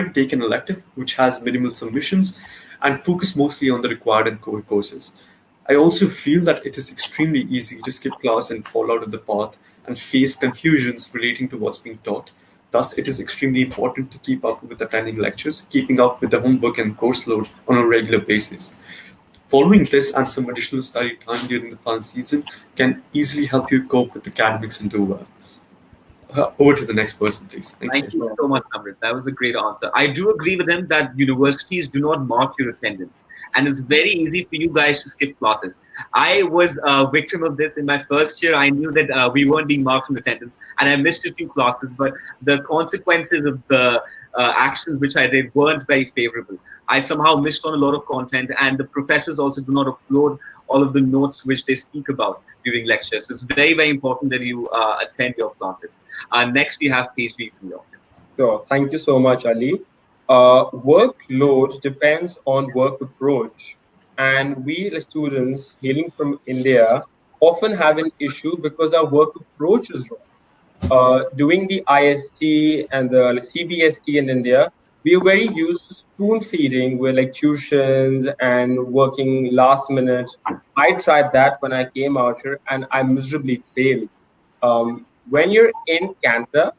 to take an elective which has minimal submissions and focus mostly on the required and core courses. I also feel that it is extremely easy to skip class and fall out of the path and face confusions relating to what's being taught. Thus, it is extremely important to keep up with attending lectures, keeping up with the homework and course load on a regular basis. Following this and some additional study time during the fun season can easily help you cope with academics and do well. Over to the next person, please. Thank you so much, Samrit. That was a great answer. I do agree with him that universities do not mark your attendance. And it's very easy for you guys to skip classes. I was a victim of this in my first year. I knew that we weren't being marked from attendance, and I missed a few classes, but the consequences of the actions which I did weren't very favorable. I somehow missed on a lot of content, and the professors also do not upload all of the notes which they speak about during lectures. So it's very, very important that you attend your classes. Next, we have PhD from you. Sure. Thank you so much, Ali. Workload depends on work approach. And we, the students hailing from India, often have an issue because our work approach is wrong. Doing the IST and the CBST in India, we are very used to spoon feeding with like tuitions and working last minute. I tried that when I came out here and I miserably failed. When you're in Canada,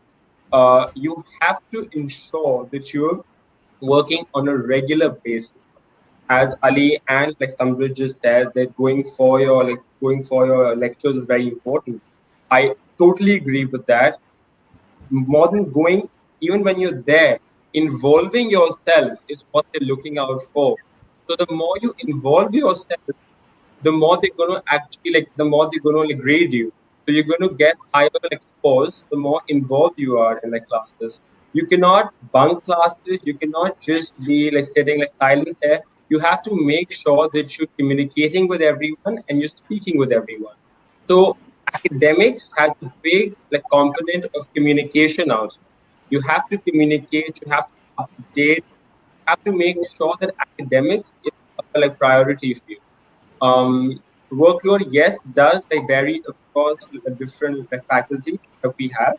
you have to ensure that you're working on a regular basis. As Ali and like Samrit just said, that going for your lectures is very important. I totally agree with that. More than going, even when you're there, involving yourself is what they're looking out for. So the more you involve yourself, the more they're going to actually grade you. So you're going to get higher scores the more involved you are in classes. You cannot bunk classes. You cannot just be sitting silent there. You have to make sure that you're communicating with everyone and you're speaking with everyone. So academics has a big component of communication out. You have to communicate. You have to update. You have to make sure that academics is a priority for you. Workload, yes, does vary across different faculty that we have.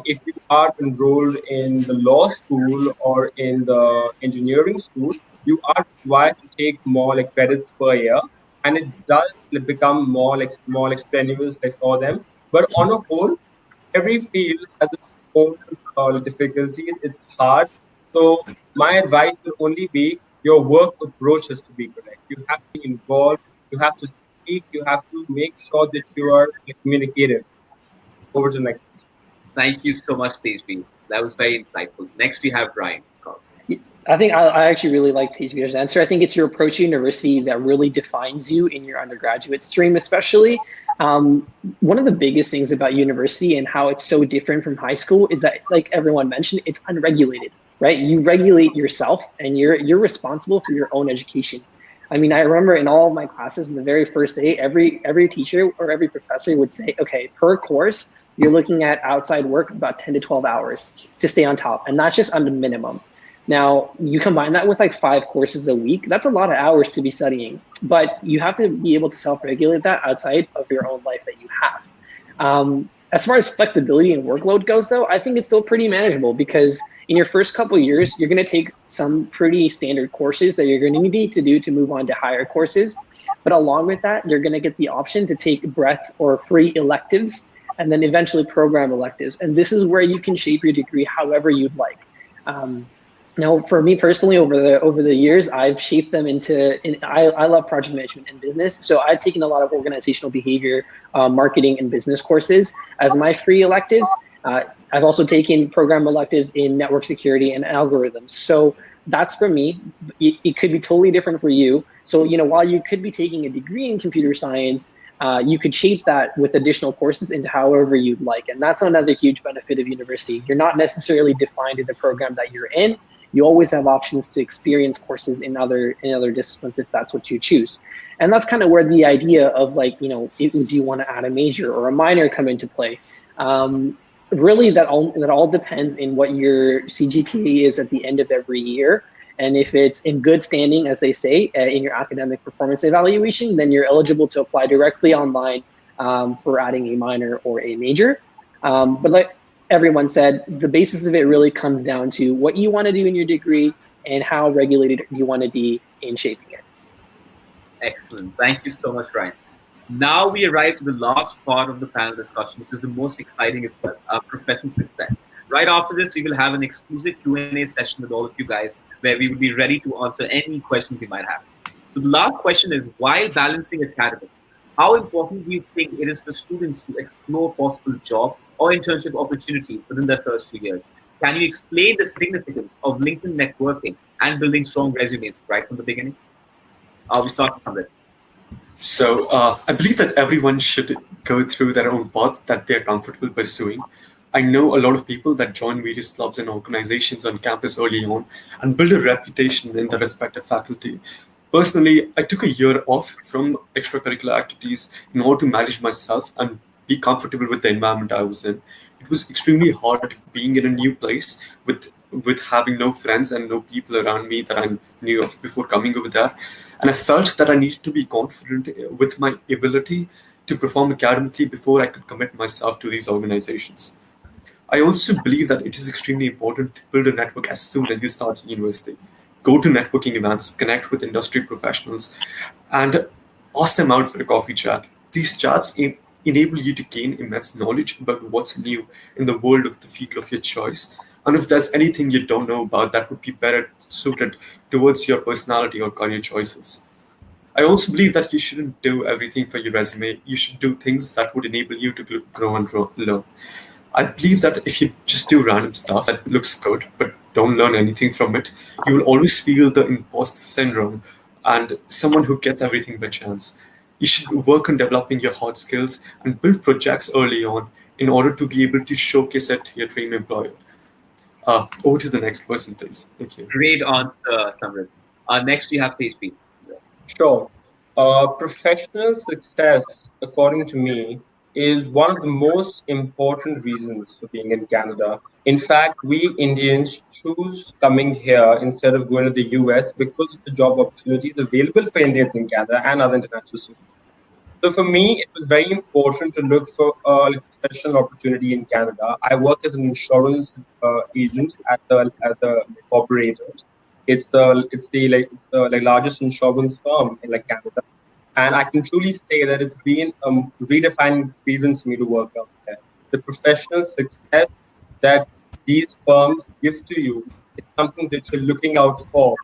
If you are enrolled in the law school or in the engineering school, you are required to take more credits per year, and it does become more strenuous for them. But on a whole, every field has its own difficulties. It's hard. So my advice would only be your work approach has to be correct. You have to be involved. You have to speak. You have to make sure that you are communicative. Over to the next question. Thank you so much, Tejveer. That was very insightful. Next, we have Brian. I think I actually really like Tejveer's answer. I think it's your approach to university that really defines you in your undergraduate stream, especially. One of the biggest things about university and how it's so different from high school is that, like everyone mentioned, it's unregulated, right? You regulate yourself and you're responsible for your own education. I mean, I remember in all of my classes in the very first day, every teacher or every professor would say, okay, per course, you're looking at outside work about 10 to 12 hours to stay on top. And that's just on the minimum. Now, you combine that with 5 courses a week, that's a lot of hours to be studying, but you have to be able to self-regulate that outside of your own life that you have. As far as flexibility and workload goes, though, I think it's still pretty manageable because in your first couple of years, you're going to take some pretty standard courses that you're going to need to do to move on to higher courses. But along with that, you're going to get the option to take breadth or free electives and then eventually program electives. And this is where you can shape your degree however you'd like. Now, for me personally, over the years, I've shaped them into. I love project management and business, so I've taken a lot of organizational behavior, marketing, and business courses as my free electives. I've also taken program electives in network security and algorithms. So that's for me. It could be totally different for you. So while you could be taking a degree in computer science, you could shape that with additional courses into however you'd like, and that's another huge benefit of university. You're not necessarily defined in the program that you're in. you always have options to experience courses in other disciplines if that's what you choose. And that's kind of where the idea of like, do you want to add a major or a minor come into play? Really, that all depends in what your CGPA is at the end of every year. And if it's in good standing, as they say, in your academic performance evaluation, then you're eligible to apply directly online for adding a minor or a major. But like everyone said, the basis of it really comes down to what you want to do in your degree and how regulated you want to be in shaping it. Excellent. Thank you so much, Ryan. Now we arrive to the last part of the panel discussion, which is the most exciting as well, professional success. Right after this, we will have an exclusive Q&A session with all of you guys, where we will be ready to answer any questions you might have. So the last question is, while balancing academics, how important do you think it is for students to explore possible job or internship opportunities within their first 2 years? Can you explain the significance of LinkedIn networking and building strong resumes right from the beginning? We start with Samrit. So I believe that everyone should go through their own path that they're comfortable pursuing. I know a lot of people that join various clubs and organizations on campus early on and build a reputation in the respective faculty. Personally, I took a year off from extracurricular activities in order to manage myself and be comfortable with the environment I was in. It was extremely hard being in a new place with having no friends and no people around me that I knew of before coming over there. And I felt that I needed to be confident with my ability to perform academically before I could commit myself to these organizations. I also believe that it is extremely important to build a network as soon as you start university. Go to networking events, connect with industry professionals, and ask them out for a coffee chat. These chats enable you to gain immense knowledge about what's new in the world of the field of your choice. And if there's anything you don't know about that would be better suited towards your personality or career choices. I also believe that you shouldn't do everything for your resume. You should do things that would enable you to grow and learn. I believe that if you just do random stuff that looks good, but don't learn anything from it, you will always feel the imposter syndrome and someone who gets everything by chance. You should work on developing your hard skills and build projects early on in order to be able to showcase it to your dream employer. Over to the next person, please. Thank you. Great answer, Samrit. Next, we have PHP. Sure. Professional success, according to me, is one of the most important reasons for being in Canada. In fact, we Indians choose coming here instead of going to the US because of the job opportunities available for Indians in Canada and other international students. So for me, it was very important to look for a professional opportunity in Canada. I work as an insurance agent at the operator. It's the largest insurance firm in Canada, and I can truly say that it's been a redefining experience for me to work out there. The professional success that these firms give to you is something that you're looking out for.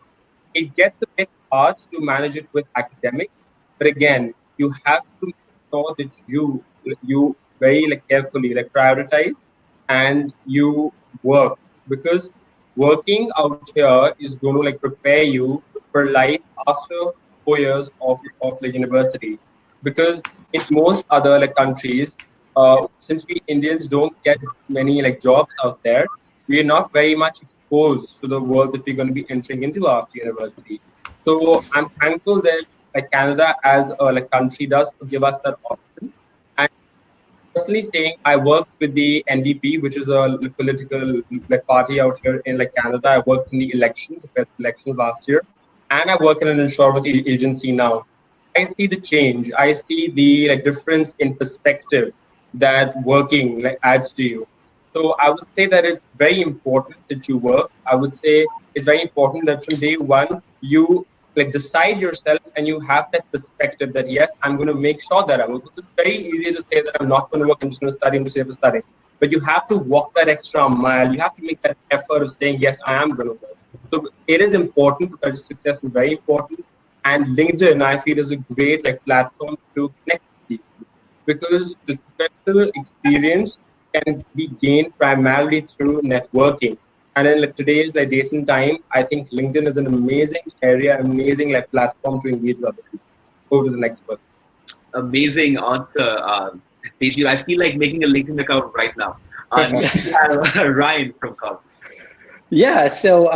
It gets a bit hard to manage it with academics, but again, you have to make sure that you very carefully prioritize and you work, because working out here is going to prepare you for life after 4 years of university. Because in most other countries, since we Indians don't get many jobs out there, we are not very much exposed to the world that we're going to be entering into after university. So I'm thankful that Canada as a country does give us that option. And personally saying, I work with the NDP, which is a political party out here in Canada. I worked in the elections last year, and I work in an insurance agency now. I see the change. I see the difference in perspective that working adds to you. So I would say that it's very important that you work. I would say it's very important that from day one you decide yourself and you have that perspective that yes, I'm going to make sure that I work. It's very easy to say that I'm not going to work, I'm just going to study and to save for studying. But you have to walk that extra mile. You have to make that effort of saying yes, I am going to work. So it is important. Because success is very important. And LinkedIn, I feel, is a great platform to connect with people, because the professional experience can be gained primarily through networking. And in today's date and time, I think LinkedIn is an amazing area, amazing platform to engage with other people. Go to the next person. Amazing answer, Teji. I feel like making a LinkedIn account right now. We have Ryan from Carleton. Yeah, so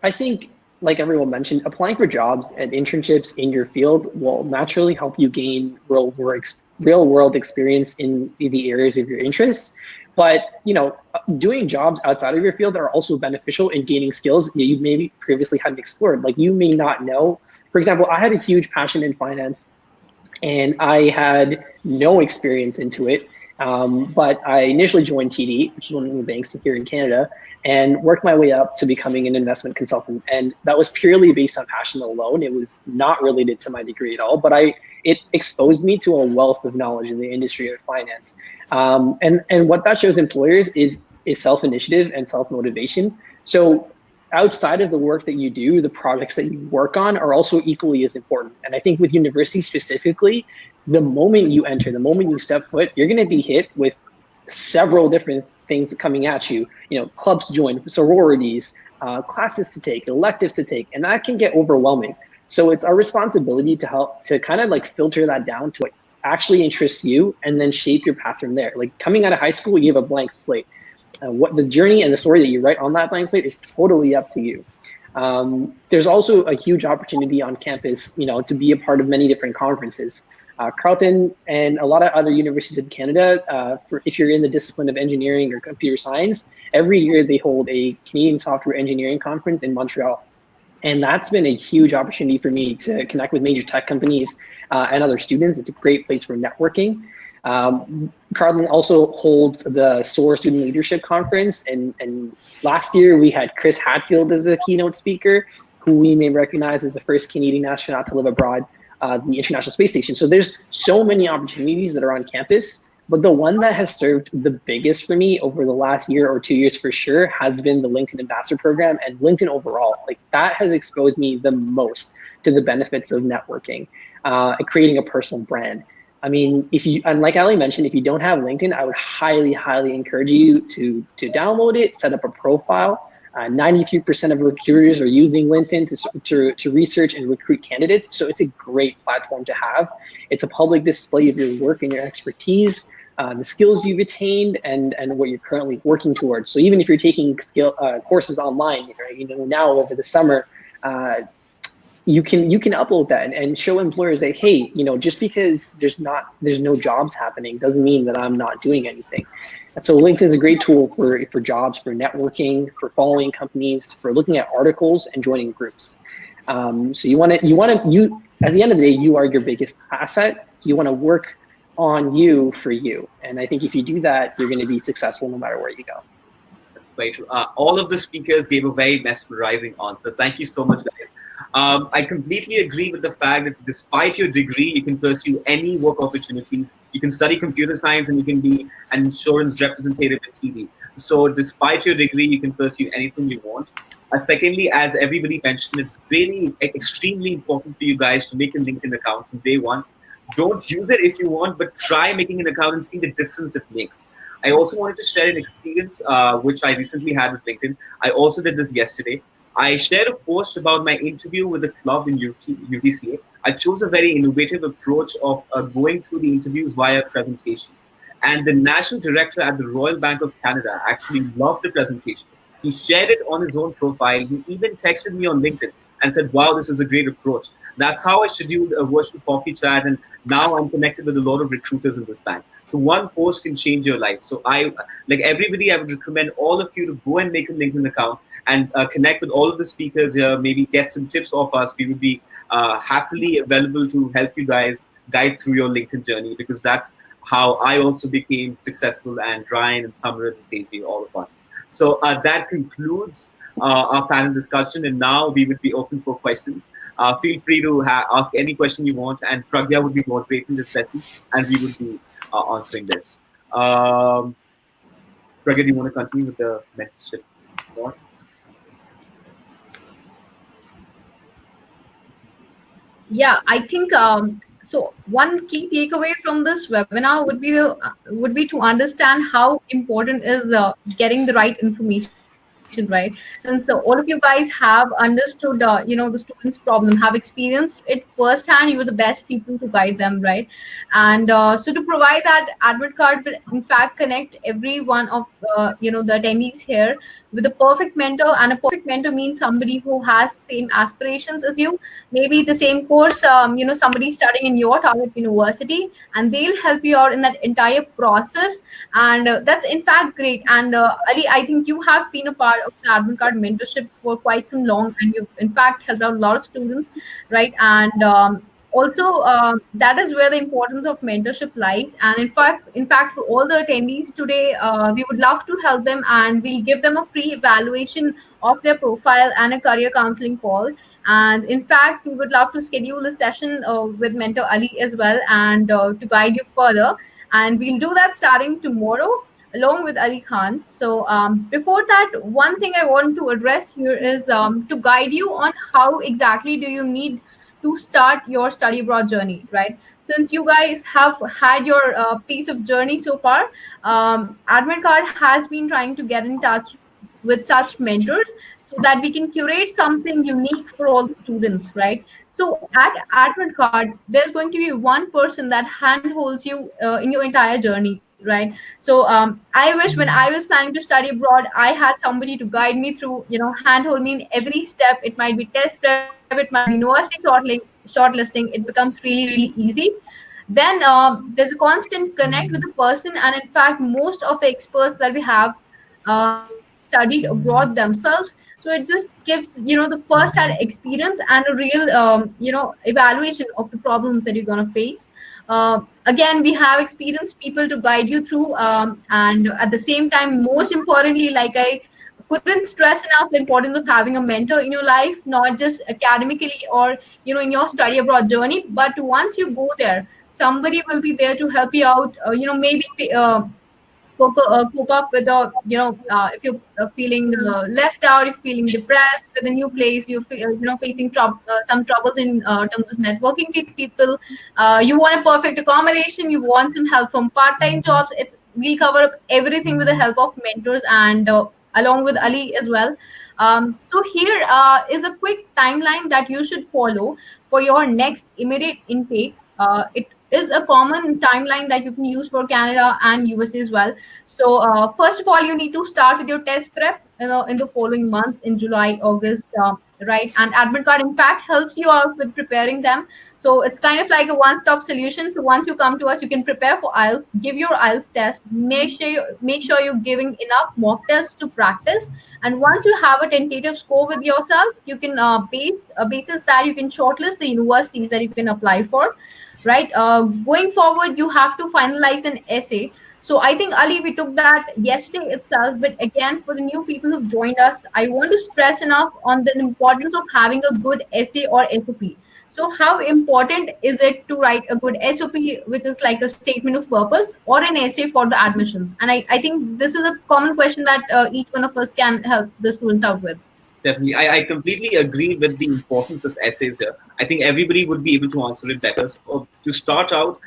I think like everyone mentioned, applying for jobs and internships in your field will naturally help you gain real world experience in the areas of your interests. But doing jobs outside of your field are also beneficial in gaining skills that you maybe previously hadn't explored. Like you may not know. For example, I had a huge passion in finance and I had no experience into it. But I initially joined TD, which is one of the banks here in Canada, and worked my way up to becoming an investment consultant. And that was purely based on passion alone. It was not related to my degree at all, but it exposed me to a wealth of knowledge in the industry of finance. And what that shows employers is self-initiative and self-motivation. So outside of the work that you do, the projects that you work on are also equally as important. And I think with university specifically, the moment you step foot, you're going to be hit with several different things coming at you. Clubs to join, sororities, classes to take, electives to take, and that can get overwhelming. So it's our responsibility to help to kind of like filter that down to what actually interests you and then shape your path from there. Like coming out of high school, you have a blank slate. What the journey and the story that you write on that blank slate is totally up to you. There's also a huge opportunity on campus, to be a part of many different conferences. Carleton and a lot of other universities in Canada, if you're in the discipline of engineering or computer science, every year they hold a Canadian Software Engineering Conference in Montreal. And that's been a huge opportunity for me to connect with major tech companies and other students. It's a great place for networking. Carleton also holds the SOAR Student Leadership Conference. And last year we had Chris Hadfield as a keynote speaker, who we may recognize as the first Canadian astronaut to live abroad the International Space Station. So there's so many opportunities that are on campus, but the one that has served the biggest for me over the last year or 2 years for sure has been the LinkedIn Ambassador Program and LinkedIn overall. Like that has exposed me the most to the benefits of networking and creating a personal brand. I mean, and like Ali mentioned, if you don't have LinkedIn, I would highly, highly encourage you to download it, set up a profile. 93% of recruiters are using LinkedIn to research and recruit candidates. So it's a great platform to have. It's a public display of your work and your expertise, the skills you've attained, and what you're currently working towards. So even if you're taking courses online, now over the summer, you can upload that and show employers that, hey, just because there's no jobs happening doesn't mean that I'm not doing anything. And so LinkedIn is a great tool for jobs, for networking, for following companies, for looking at articles and joining groups. So you at the end of the day, you are your biggest asset. So you want to work on you for you. And I think if you do that, you're going to be successful no matter where you go. That's very true. All of the speakers gave a very mesmerizing answer. Thank you so much, guys. I completely agree with the fact that despite your degree, you can pursue any work opportunities. You can study computer science and you can be an insurance representative at TD. So despite your degree, you can pursue anything you want. Secondly, as everybody mentioned, it's really extremely important for you guys to make a LinkedIn account from day one. Don't use it if you want, but try making an account and see the difference it makes. I also wanted to share an experience which I recently had with LinkedIn. I also did this yesterday. I shared a post about my interview with a club in UTCA. I chose a very innovative approach of going through the interviews via presentation. And the national director at the Royal Bank of Canada actually loved the presentation. He shared it on his own profile. He even texted me on LinkedIn and said, wow, this is a great approach. That's how I scheduled a virtual coffee chat. And now I'm connected with a lot of recruiters in this bank. So one post can change your life. So I would recommend all of you to go and make a LinkedIn account and connect with all of the speakers here, maybe get some tips off us. We would be happily available to help you guys guide through your LinkedIn journey, because that's how I also became successful, and Ryan and Samrat and Daisy, all of us. So that concludes our panel discussion, and now we would be open for questions. Feel free to ask any question you want, and Pragya would be moderating this session, and we would be answering this. Pragya, do you want to continue with the mentorship points? Yeah, I think so. One key takeaway from this webinar would be to understand how important is getting the right information right? Since all of you guys have understood, the students' problem, have experienced it firsthand, you are the best people to guide them, right? And so to provide that, Admitkard will in fact connect every one of the attendees here with a perfect mentor. And a perfect mentor means somebody who has same aspirations as you, maybe the same course, somebody studying in your target university, and they'll help you out in that entire process. And that's in fact great. And Ali, I think you have been a part of the Admitkard mentorship for quite some long, and you've in fact helped out a lot of students, right? And also that is where the importance of mentorship lies. And in fact for all the attendees today, we would love to help them, and we'll give them a free evaluation of their profile and a career counseling call. And in fact, we would love to schedule a session with mentor Ali as well, and to guide you further. And we'll do that starting tomorrow along with Ali Khan. So before that, one thing I want to address here is to guide you on how exactly do you need to start your study abroad journey, right? Since you guys have had your piece of journey so far, Admitkard has been trying to get in touch with such mentors so that we can curate something unique for all the students, right? So at Admitkard, there's going to be one person that handholds you in your entire journey, right? So I wish when I was planning to study abroad, I had somebody to guide me through, handhold me in every step. It might be test prep, it might be university shortlisting. It becomes really, really easy. Then there's a constant connect with the person, and in fact, most of the experts that we have have studied abroad themselves. So it just gives the first hand experience and a real evaluation of the problems that you're going to face. Again, we have experienced people to guide you through, and at the same time, most importantly, like I couldn't stress enough the importance of having a mentor in your life, not just academically or in your study abroad journey, but once you go there, somebody will be there to help you out. Maybe cope up with the if you're feeling left out, if you're feeling depressed with a new place, you're facing some troubles in terms of networking with people, you want a perfect accommodation, you want some help from part-time jobs. We cover up everything with the help of mentors, and along with Ali as well. So here is a quick timeline that you should follow for your next immediate intake. It is a common timeline that you can use for Canada and USA as well. So first of all, you need to start with your test prep in the following months, in July, August, right? And Admitkard in fact helps you out with preparing them. So it's kind of like a one-stop solution. So once you come to us, you can prepare for IELTS, give your IELTS test, make sure you're giving enough mock tests to practice. And once you have a tentative score with yourself, you can basis that you can shortlist the universities that you can apply for, right? Going forward, you have to finalize an essay. So I think, Ali, we took that yesterday itself, but again, for the new people who've joined us, I want to stress enough on the importance of having a good essay or SOP. So how important is it to write a good SOP, which is like a statement of purpose, or an essay for the admissions? And I think this is a common question that each one of us can help the students out with. Definitely. I completely agree with the importance of essays here. I think everybody would be able to answer it better. So to start out,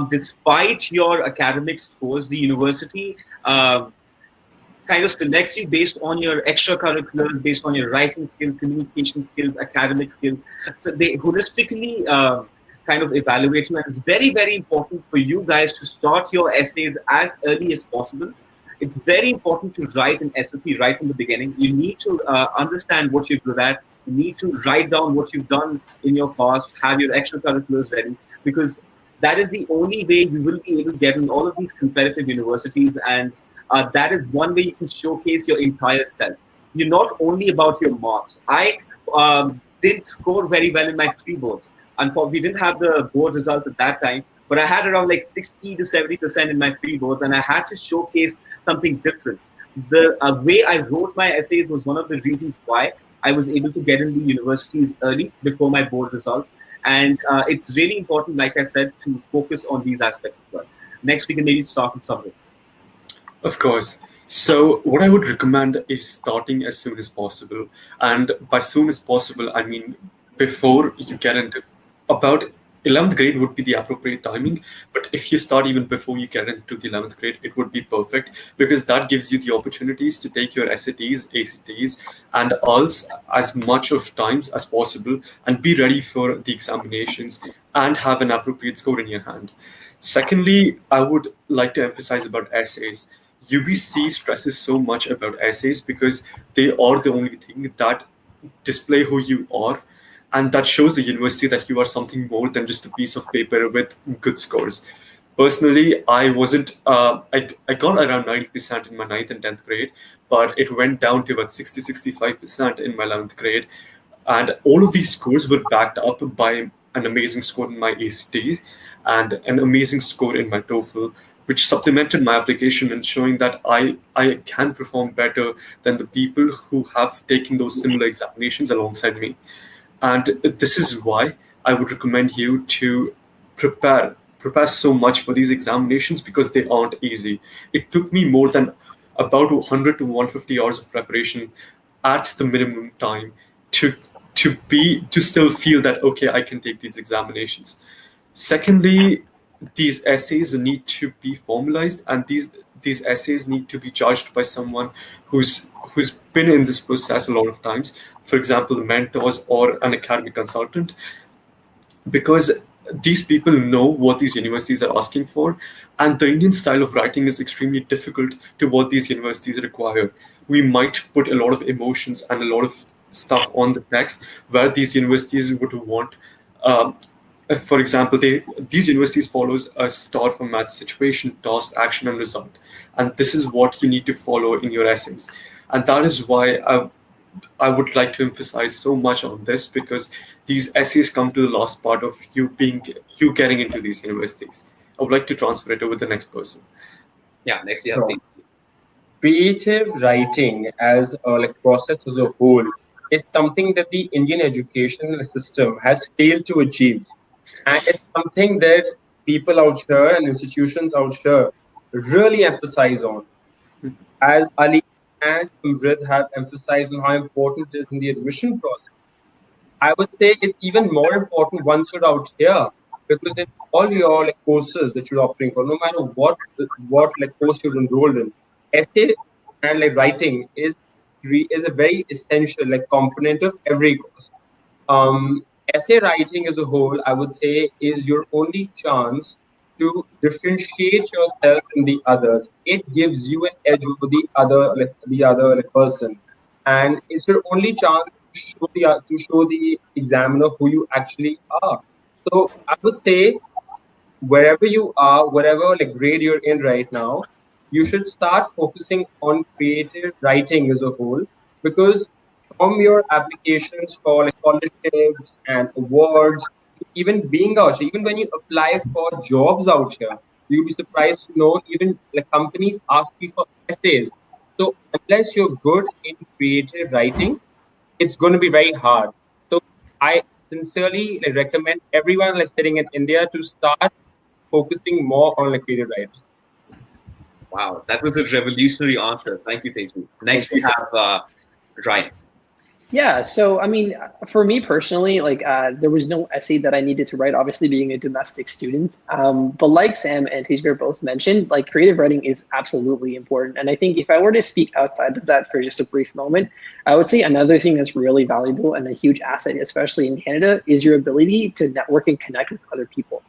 despite your academic scores, the university kind of selects you based on your extracurriculars, based on your writing skills, communication skills, academic skills. So they holistically kind of evaluate you. And it's very, very important for you guys to start your essays as early as possible. It's very important to write an SOP right from the beginning. You need to understand what you're good at. You need to write down what you've done in your past, have your extracurriculars ready, because that is the only way you will be able to get in all of these competitive universities. And that is one way you can showcase your entire self. You're not only about your marks. I didn't score very well in my pre-boards. We didn't have the board results at that time, but I had around like 60 to 70% in my pre-boards, and I had to showcase something different. The way I wrote my essays was one of the reasons why I was able to get in the universities early before my board results. And it's really important, like I said, to focus on these aspects as well. Next, we can maybe start with something. Of course. So what I would recommend is starting as soon as possible. And by soon as possible, I mean before you get into about 11th grade would be the appropriate timing, but if you start even before you get into the 11th grade, it would be perfect, because that gives you the opportunities to take your SATs, ACTs, and ALS as much of times as possible and be ready for the examinations and have an appropriate score in your hand. Secondly, I would like to emphasize about essays. UBC stresses so much about essays because they are the only thing that display who you are, and that shows the university that you are something more than just a piece of paper with good scores. Personally, I wasn't. I got around 90% in my 9th and 10th grade, but it went down to about 65% in my 11th grade, and all of these scores were backed up by an amazing score in my ACT and an amazing score in my TOEFL, which supplemented my application and showing that I can perform better than the people who have taken those similar examinations alongside me. And this is why I would recommend you to prepare so much for these examinations, because they aren't easy. It took me more than about 100 to 150 hours of preparation at the minimum time to still feel that okay, I can take these examinations. Secondly, these essays need to be formalized, and these essays need to be judged by someone who's been in this process a lot of times. For example, mentors or an academic consultant, because these people know what these universities are asking for, and the Indian style of writing is extremely difficult to what these universities require. We might put a lot of emotions and a lot of stuff on the text where these universities would want. For example, these universities follows a star format: situation, task, action, and result, and this is what you need to follow in your essays, and that is why I would like to emphasize so much on this, because these essays come to the last part of you getting into these universities. I would like to transfer it over to the next person. Yeah, next you have Sure. Creative writing as a process as a whole is something that the Indian educational system has failed to achieve. And it's something that people out here and institutions out here really emphasize on. As Ali and Amrit have emphasized on how important it is in the admission process, I would say it's even more important once you're out here, because in all your courses that you're opting for, no matter what course you're enrolled in, essay and writing is a very essential component of every course. Um, Essay writing as a whole, I would say, is your only chance to differentiate yourself from the others. It gives you an edge over the other person, and it's your only chance to show the examiner who you actually are. So I would say, wherever you are, whatever grade you're in right now, you should start focusing on creative writing as a whole, because from your applications for scholarships and awards, to even being out here, even when you apply for jobs out here, you'll be surprised to know even companies ask you for essays. So unless you're good in creative writing, it's going to be very hard. So I sincerely recommend everyone sitting in India to start focusing more on creative writing. Wow, that was a revolutionary answer. Thank you, Teju. Next we have Ryan. Yeah, so I mean, for me personally, there was no essay that I needed to write, obviously being a domestic student. But like Sam and Tejveer both mentioned, creative writing is absolutely important. And I think if I were to speak outside of that for just a brief moment, I would say another thing that's really valuable and a huge asset, especially in Canada, is your ability to network and connect with other people.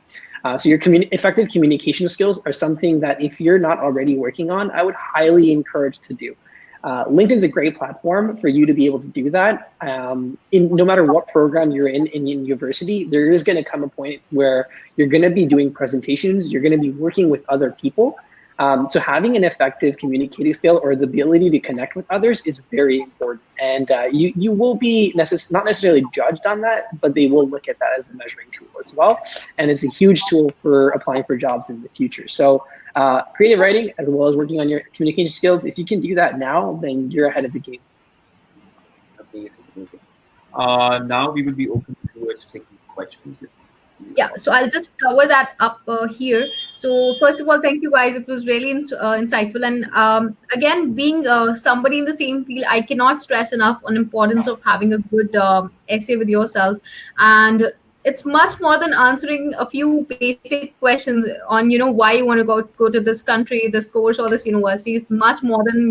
So your effective communication skills are something that if you're not already working on, I would highly encourage to do. LinkedIn's a great platform for you to be able to do that. No matter what program you're in university, there is going to come a point where you're going to be doing presentations, you're going to be working with other people. So having an effective communicating skill or the ability to connect with others is very important. And you will be not necessarily judged on that, but they will look at that as a measuring tool as well. And it's a huge tool for applying for jobs in the future. So creative writing, as well as working on your communication skills, if you can do that now, then you're ahead of the game. Now we will be open to taking questions. Yeah, so I'll just cover that up here. So first of all, thank you guys. It was really insightful. And again, being somebody in the same field, I cannot stress enough on importance of having a good essay with yourself. And it's much more than answering a few basic questions on why you want to go to this country, this course, or this university. It's much more than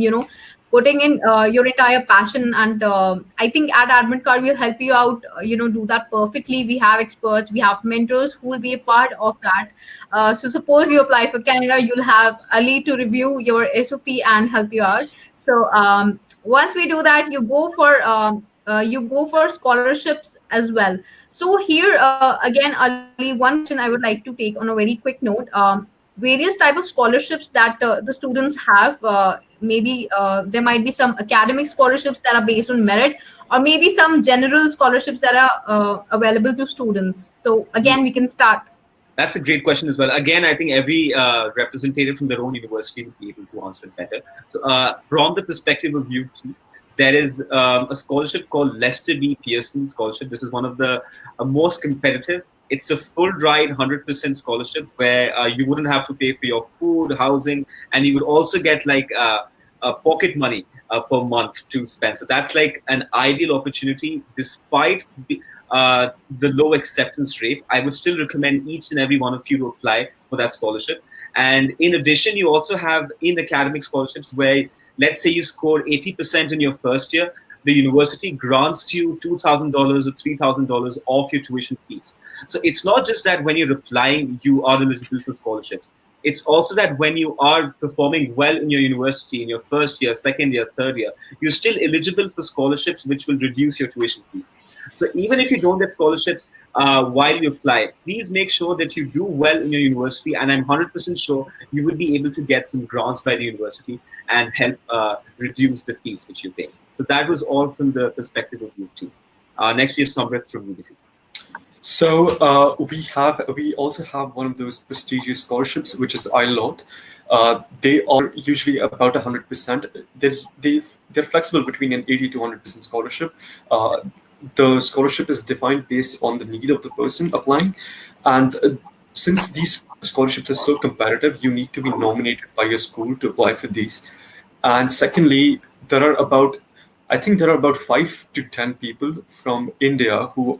putting in your entire passion. And I think at Admitkard we'll help you out, do that perfectly. We have experts, we have mentors who will be a part of that. So suppose you apply for Canada, you'll have Ali to review your SOP and help you out. So once we do that, you go for scholarships as well. So here again, Ali, one question I would like to take on a very quick note. Various type of scholarships that the students have. Maybe there might be some academic scholarships that are based on merit, or maybe some general scholarships that are available to students. So again, we can start. That's a great question as well. Again, I think every representative from their own university will be able to answer it better. So from the perspective of UT, there is a scholarship called Lester B. Pearson Scholarship. This is one of the most competitive. It's a full ride, 100% scholarship where you wouldn't have to pay for your food, housing, and you would also get like pocket money per month to spend. So that's like an ideal opportunity. Despite the low acceptance rate, I would still recommend each and every one of you to apply for that scholarship. And in addition, you also have in academic scholarships where, let's say you score 80% in your first year, the university grants you $2,000 or $3,000 off your tuition fees. So it's not just that when you're applying, you are eligible for scholarships. It's also that when you are performing well in your university, in your first year, second year, third year, you're still eligible for scholarships, which will reduce your tuition fees. So even if you don't get scholarships while you apply, please make sure that you do well in your university. And I'm 100% sure you will be able to get some grants by the university and help reduce the fees which you pay. So that was all from the perspective of UT. Next, we have Samrit from UBC. So we also have one of those prestigious scholarships, which is ILOT. They are usually about 100%. They're flexible between an 80 to 100% scholarship. The scholarship is defined based on the need of the person applying, and since these scholarships are so competitive, you need to be nominated by your school to apply for these. And secondly, I think there are about 5 to 10 people from India who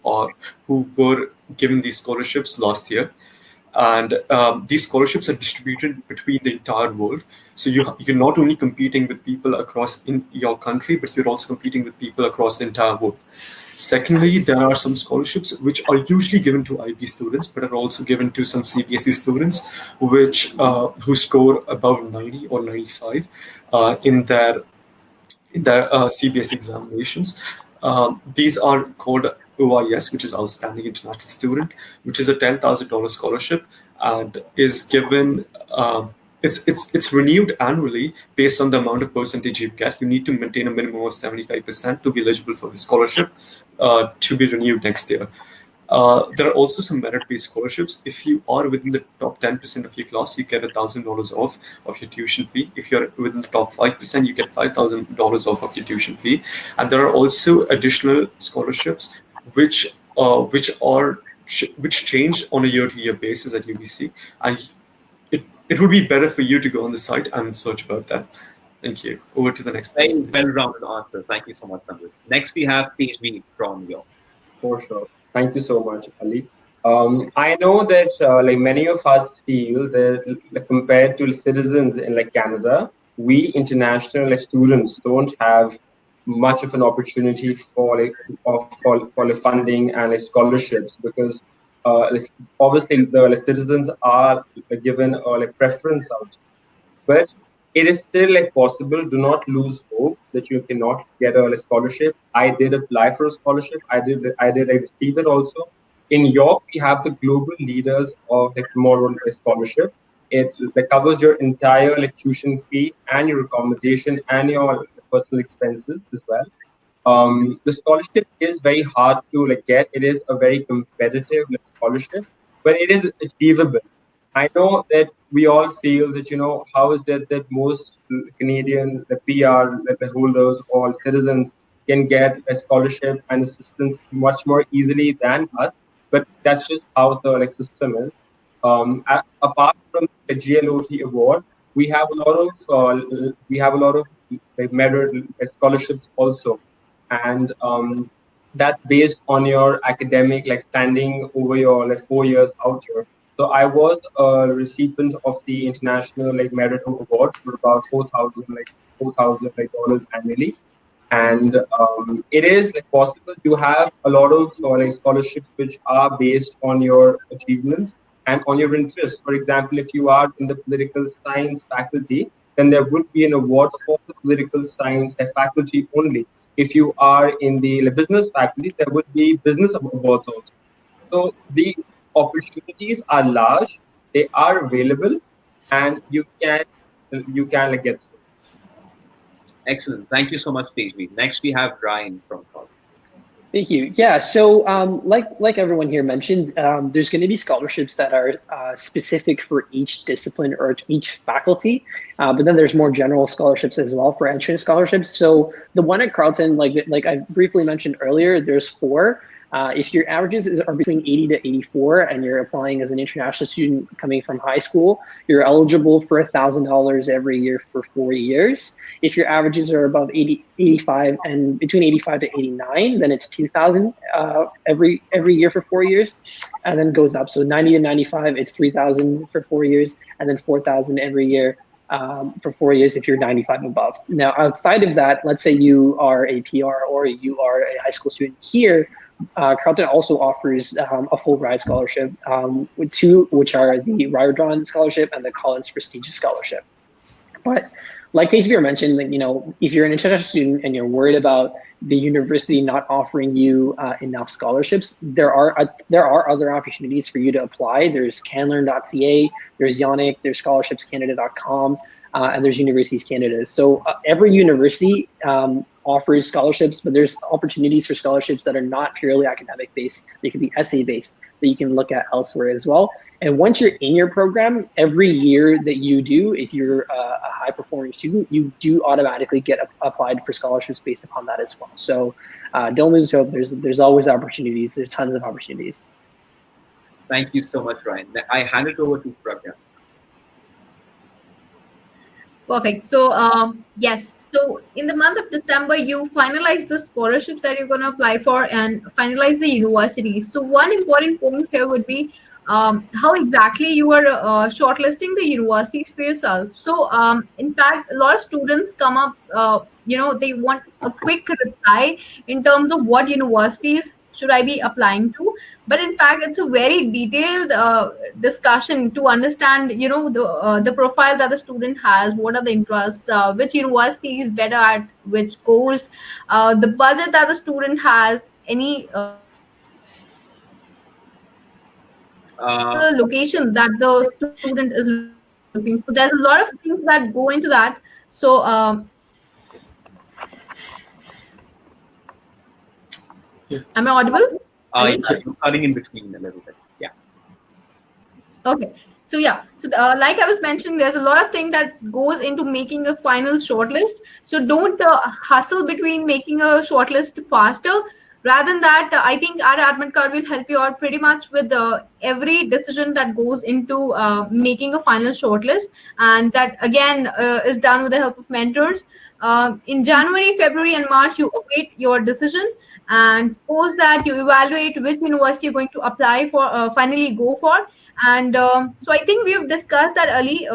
were given these scholarships last year, and these scholarships are distributed between the entire world. So you're not only competing with people across in your country, but you're also competing with people across the entire world. Secondly, there are some scholarships which are usually given to IB students, but are also given to some CBSE students, who score above 90 or 95 in their CBSE examinations. These are called OIS, which is Outstanding International Student, which is a $10,000 scholarship and is given. It's renewed annually based on the amount of percentage you get. You need to maintain a minimum of 75% to be eligible for the scholarship to be renewed next year. There are also some merit-based scholarships. If you are within the top 10% of your class, you get $1,000 off of your tuition fee. If you're within the top 5%, you get $5,000 off of your tuition fee. And there are also additional scholarships which change on a year-to-year basis at UBC. And it would be better for you to go on the site and search about that. Thank you. Over to the next person. Very well-rounded answer. Thank you so much, Samrit. Next, we have Tejvi from York. For sure. Thank you so much, Ali. I know that like many of us feel that compared to citizens in like Canada, we international students don't have much of an opportunity for funding and scholarships, because obviously the citizens are given preference out. But it is still possible. Do not lose hope that you cannot get a scholarship. I did apply for a scholarship. I received it also. In York, we have the global leaders of tomorrow scholarship. It covers your entire tuition fee and your accommodation and your personal expenses as well. The scholarship is very hard to get. It is a very competitive scholarship, but it is achievable. I know that we all feel that, how is it that most Canadian, the PR, the holders, all citizens can get a scholarship and assistance much more easily than us, but that's just how the system is. Apart from the GLOT award, we have a lot of merit scholarships also, and that's based on your academic like standing over your like 4 years out here. So I was a recipient of the international like merit award for about 4,000 like dollars annually, and it is like possible to have a lot of like scholarships which are based on your achievements and on your interests. For example, if you are in the political science faculty, then there would be an award for the political science faculty only. If you are in the like, business faculty, there would be business awards also. So the opportunities are large, they are available, and you can like, get through. Excellent. Thank you so much, Tejvi. Next, we have Ryan from Carleton. Thank you. Yeah. So, like everyone here mentioned, there's going to be scholarships that are specific for each discipline or each faculty, but then there's more general scholarships as well for entrance scholarships. So the one at Carleton, like I briefly mentioned earlier, there's four. If your averages are between 80 to 84 and you're applying as an international student coming from high school, you're eligible for $1,000 every year for 4 years. If your averages are above 80, 85 and between 85 to 89, then it's 2,000 every year for 4 years, and then goes up. So 90 to 95, it's 3,000 for 4 years, and then 4,000 every year for 4 years if you're 95 above. Now, outside of that, let's say you are a PR or you are a high school student here, Carleton also offers a full ride scholarship, with two, which are the Ryerson Scholarship and the Collins Prestigious Scholarship. But like HBR mentioned, like, if you're an international student and you're worried about the university not offering you enough scholarships, there are other opportunities for you to apply. There's canlearn.ca, there's Yannick, there's scholarshipscanada.com, and there's Universities Canada. So every university offers scholarships, but there's opportunities for scholarships that are not purely academic based. They could be essay based that you can look at elsewhere as well. And once you're in your program, every year that you do, if you're a high performing student, you do automatically get applied for scholarships based upon that as well. So don't lose hope. There's always opportunities. There's tons of opportunities. Thank you so much, Ryan. I hand it over to Pragya. Perfect. So, yes. So, in the month of December, you finalize the scholarships that you're going to apply for and finalize the universities. So, one important point here would be how exactly you are shortlisting the universities for yourself. So, in fact, a lot of students come up, they want a quick reply in terms of what universities should I be applying to. But in fact, it's a very detailed discussion to understand, the profile that the student has, what are the interests, which university is better at which course, the budget that the student has, any the location that the student is looking for. There's a lot of things that go into that. So, am I audible? You're cutting in between a little bit. Yeah. Okay. So yeah. So like I was mentioning, there's a lot of things that goes into making a final shortlist. So don't hustle between making a shortlist faster. Rather than that, I think our Admitkard will help you out pretty much with every decision that goes into making a final shortlist, and that again is done with the help of mentors. In January, February, and March, you await your decision, and post that you evaluate which university you're going to apply for, finally go for. And so I think we've discussed that early.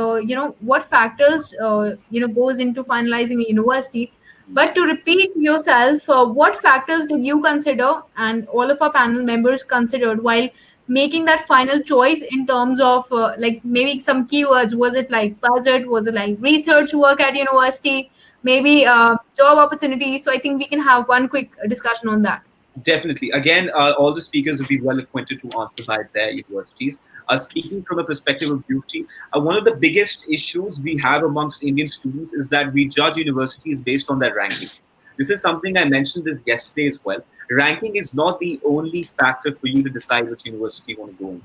What factors goes into finalizing a university. But to repeat yourself, what factors did you consider and all of our panel members considered while making that final choice in terms of like maybe some keywords? Was it like budget? Was it like research work at university? Maybe job opportunities? So I think we can have one quick discussion on that. Definitely. Again, all the speakers will be well acquainted to answer by their universities. Speaking from a perspective of beauty, one of the biggest issues we have amongst Indian students is that we judge universities based on their ranking. This is something I mentioned this yesterday as well. Ranking is not the only factor for you to decide which university you want to go in.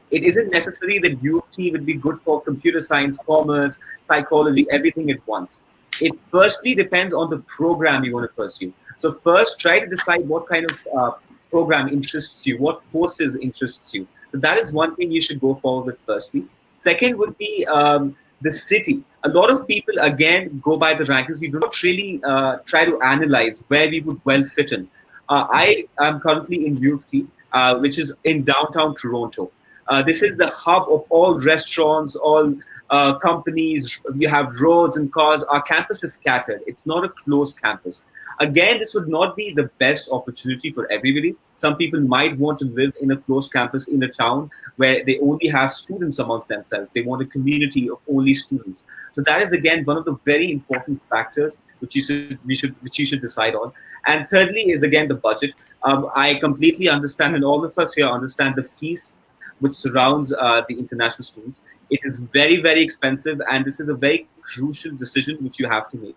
It isn't necessary that U of T would be good for computer science, commerce, psychology, everything at once. It firstly depends on the program you want to pursue. So first, try to decide what kind of program interests you, what courses interests you. So that is one thing you should go forward with firstly. Second would be the city. A lot of people, again, go by the rankings. We do not really try to analyze where we would well fit in. I am currently in U of T, which is in downtown Toronto. This is the hub of all restaurants, all companies. You have roads and cars. Our campus is scattered. It's not a closed campus. Again, this would not be the best opportunity for everybody. Some people might want to live in a closed campus in a town where they only have students amongst themselves. They want a community of only students. So that is again one of the very important factors which you should decide on. And thirdly is again the budget. I completely understand, and all of us here understand the fees which surrounds the international students. It is very, very expensive, and this is a very crucial decision which you have to make.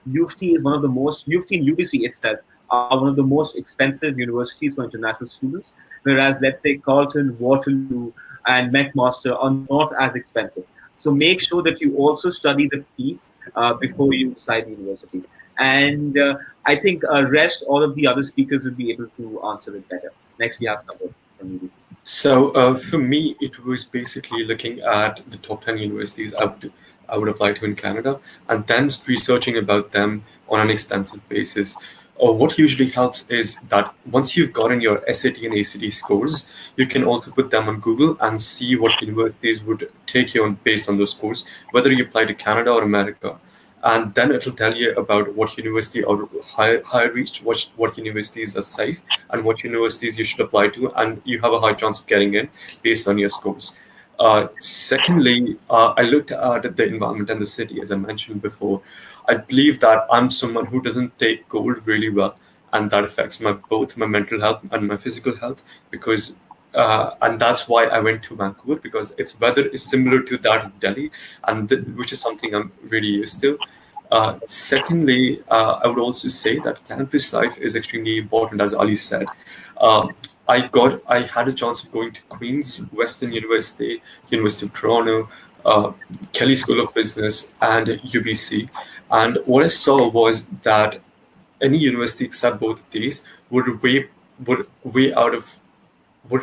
U of T is one of the most, U of T and UBC itself are one of the most expensive universities for international students, whereas let's say Carleton, Waterloo, and McMaster are not as expensive. So make sure that you also study the fees before you decide the university. And I think rest, all of the other speakers will be able to answer it better. Next, we have someone from UBC. So for me, it was basically looking at the top 10 universities I would apply to in Canada, and then researching about them on an extensive basis. What usually helps is that once you've gotten your SAT and ACT scores, you can also put them on Google and see what universities would take you on based on those scores, whether you apply to Canada or America. And then it'll tell you about what university are high reached, what universities are safe, and what universities you should apply to, and you have a high chance of getting in based on your scores. Secondly, I looked at the environment and the city, as I mentioned before. I believe that I'm someone who doesn't take cold really well, and that affects both my mental health and my physical health, because and that's why I went to Vancouver, because its weather is similar to that of Delhi, and which is something I'm really used to. Secondly, I would also say that campus life is extremely important, as Ali said. I had a chance of going to Queen's, Western University, University of Toronto, Kelly School of Business, and UBC. And what I saw was that any university except both of these were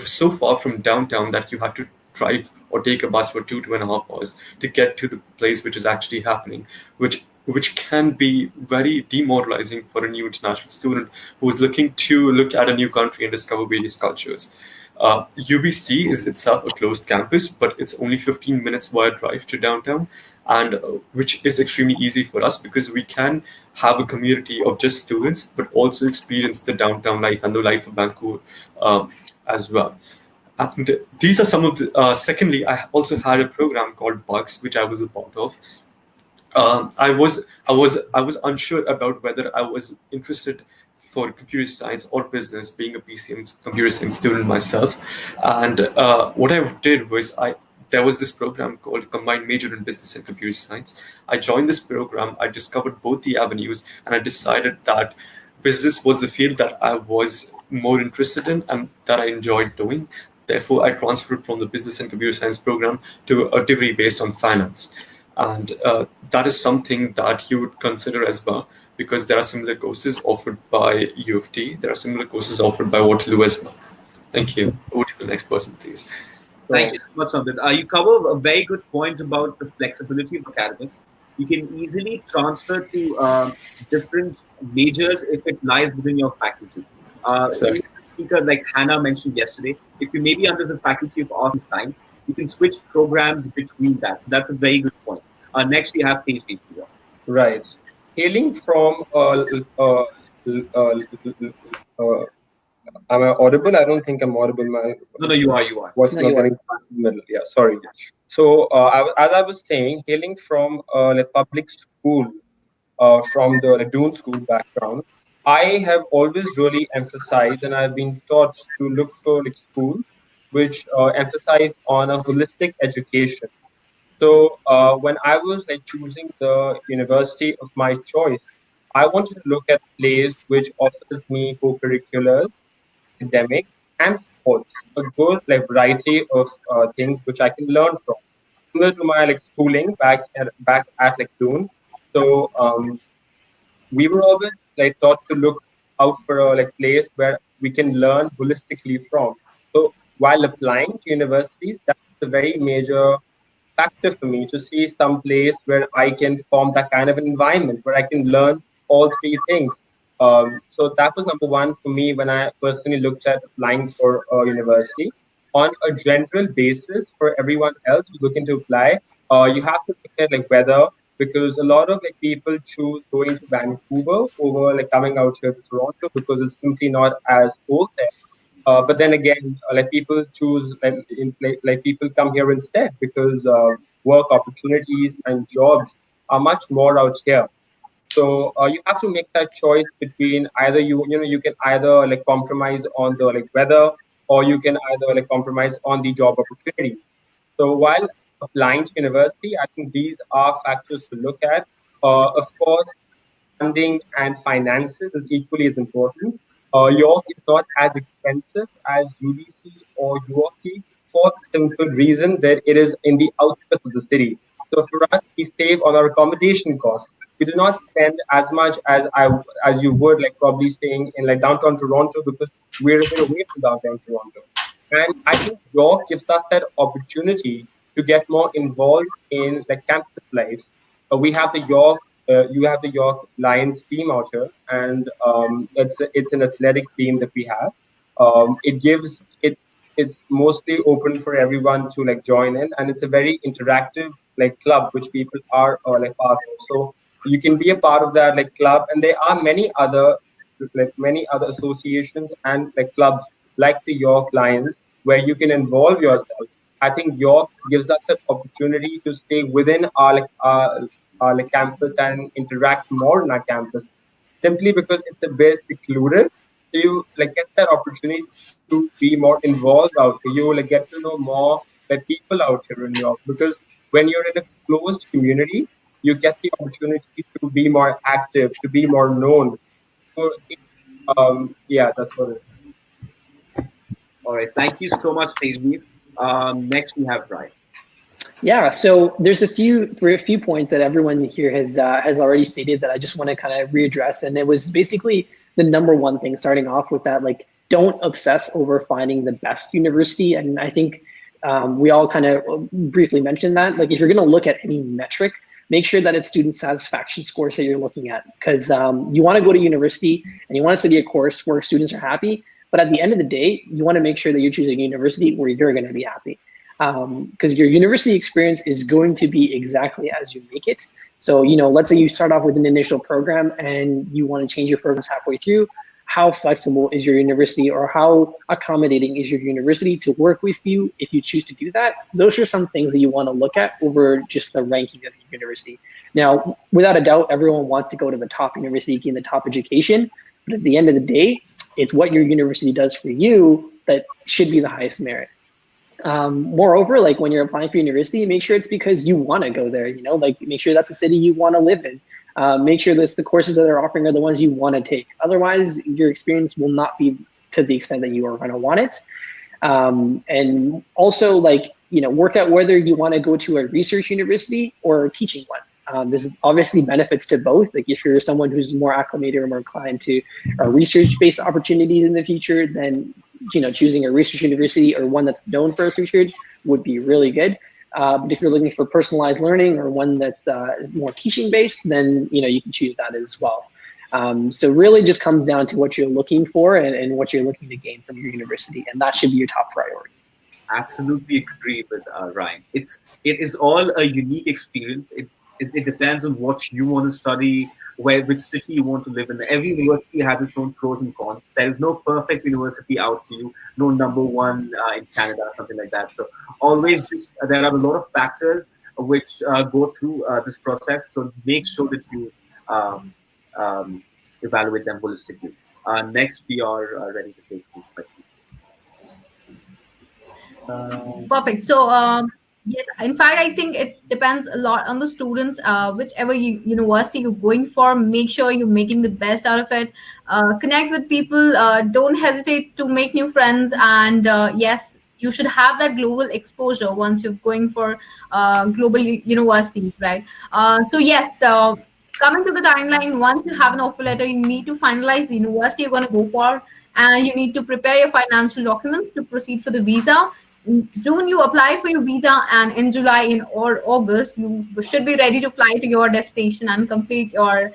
so far from downtown that you had to drive or take a bus for 2.5 hours to get to the place which is actually happening, which can be very demoralizing for a new international student who is looking to look at a new country and discover various cultures. UBC is itself a closed campus, but it's only 15 minutes via drive to downtown, and which is extremely easy for us because we can have a community of just students, but also experience the downtown life and the life of Vancouver as well. And these are some of the. Secondly, I also had a program called Bugs, which I was a part of. I was unsure about whether I was interested for computer science or business, being a PCM computer science student myself. And what I did was there was this program called Combined Major in Business and Computer Science. I joined this program. I discovered both the avenues, and I decided that business was the field that I was more interested in and that I enjoyed doing. Therefore, I transferred from the business and computer science program to a degree based on finance. And that is something that you would consider as well, because there are similar courses offered by U of T. There are similar courses offered by Waterloo as well. Thank you. Over to the next person, please. Thank you so much, Samrit. You cover a very good point about the flexibility of academics. You can easily transfer to different majors if it lies within your faculty. Exactly. Speaker like Hannah mentioned yesterday, if you may be under the Faculty of Arts and Science, you can switch programs between that. So that's a very good point. Next, we have PhD. Right. Hailing from, am I audible? I don't think I'm audible. No, you are. What's not getting past the middle? Yeah, sorry. So, as I was saying, hailing from a public school, from the Doon school background, I have always really emphasized, and I've been taught to look for schools which emphasize on a holistic education. So when I was choosing the university of my choice, I wanted to look at a place which offers me co-curriculars, academic, and sports, a good variety of things which I can learn from. Similar to my schooling back at Doon. So we were always taught to look out for a place where we can learn holistically from. So while applying to universities, that's a very major factor for me to see some place where I can form that kind of an environment where I can learn all three things. So that was number one for me when I personally looked at applying for a university. On a general basis, for everyone else who's looking to apply, you have to look at like weather, because a lot of like people choose going to Vancouver over like coming out here to Toronto because it's simply not as cold there. But then again, like people choose like people come here instead because work opportunities and jobs are much more out here. So you have to make that choice between either you can either like compromise on the like weather, or you can either like compromise on the job opportunity. So while applying to university, I think these are factors to look at. Of course, funding and finances is equally as important. York is not as expensive as UBC or UOT for the simple reason that it is in the outskirts of the city. So for us, we save on our accommodation costs. We do not spend as much as you would like probably staying in like downtown Toronto, because we're a bit away from downtown Toronto. And I think York gives us that opportunity to get more involved in like campus life. We have the York, you have the York Lions team out here, and it's an athletic team that we have. It gives it's mostly open for everyone to like join in, and it's a very interactive like club which people are like part of. So you can be a part of that like club, and there are many other associations and like clubs like the York Lions where you can involve yourself. I think York gives us the opportunity to stay within our like campus and interact more in our campus, simply because it's a bit secluded. So you like get that opportunity to be more involved out here. You like get to know more like people out here in York, because when you're in a closed community, you get the opportunity to be more active, to be more known. So yeah, that's what it is. All right. Thank you so much, Tejveer. Next, we have Brian. Yeah, so there's a few points that everyone here has already stated that I just want to kind of readdress, and it was basically the number one thing, starting off with that, like, don't obsess over finding the best university. And I think we all kind of briefly mentioned that, like, if you're going to look at any metric, make sure that it's student satisfaction scores that you're looking at, because you want to go to university and you want to study a course where students are happy, but at the end of the day, you want to make sure that you're choosing a university where you're going to be happy. Because your university experience is going to be exactly as you make it. So, let's say you start off with an initial program and you want to change your programs halfway through. How flexible is your university, or how accommodating is your university to work with you if you choose to do that? Those are some things that you want to look at over just the ranking of the university. Now, without a doubt, everyone wants to go to the top university, gain the top education. But at the end of the day, it's what your university does for you that should be the highest merit. Moreover, like, when you're applying for university, make sure it's because you want to go there, like, make sure that's a city you want to live in. Make sure that the courses that they're offering are the ones you want to take. Otherwise, your experience will not be to the extent that you are going to want it. And also, like, work out whether you want to go to a research university or a teaching one. There's obviously benefits to both. Like, if you're someone who's more acclimated or more inclined to research-based opportunities in the future, then choosing a research university or one that's known for its research would be really good. But if you're looking for personalized learning or one that's more teaching-based, then you can choose that as well. So really just comes down to what you're looking for and what you're looking to gain from your university, and that should be your top priority. Absolutely agree with Ryan. It is all a unique experience. It depends on what you want to study, which city you want to live in. Every university has its own pros and cons. There is no perfect university out for you, no number one in Canada, something like that. So always there are a lot of factors which go through this process. So make sure that you evaluate them holistically. Next, we are ready to take these questions. Perfect. So, yes, in fact, I think it depends a lot on the students. Whichever university you're going for, make sure you're making the best out of it. Connect with people. Don't hesitate to make new friends. And yes, you should have that global exposure once you're going for global universities, right? So yes, coming to the timeline, once you have an offer letter, you need to finalize the university you're going to go for, and you need to prepare your financial documents to proceed for the visa. In June, you apply for your visa, and in July or August, you should be ready to fly to your destination and complete your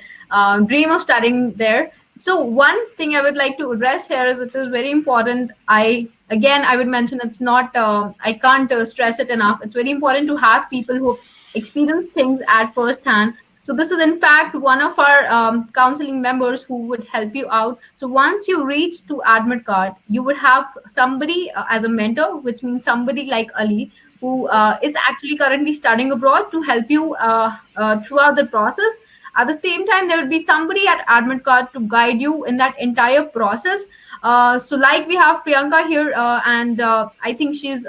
dream of studying there. So one thing I would like to address here is it is very important. I would mention it's not. I can't stress it enough. It's very important to have people who experience things at first hand. So this is in fact one of our counseling members who would help you out. So once you reach to Admitkard, you would have somebody as a mentor, which means somebody like Ali who is actually currently studying abroad to help you throughout the process. At the same time, there will be somebody at Admitkard to guide you in that entire process. So, like we have Priyanka here, and I think she's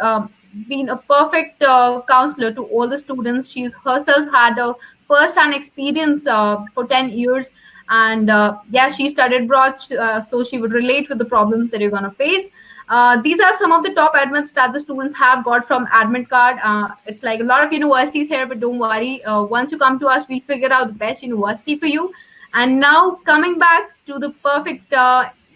been a perfect counselor to all the students. She's herself had a first-hand experience for 10 years. And yeah, she studied abroad, so she would relate with the problems that you're going to face. These are some of the top admits that the students have got from Admitkard. It's like a lot of universities here, but don't worry. Once you come to us, we'll figure out the best university for you. And now coming back to the perfect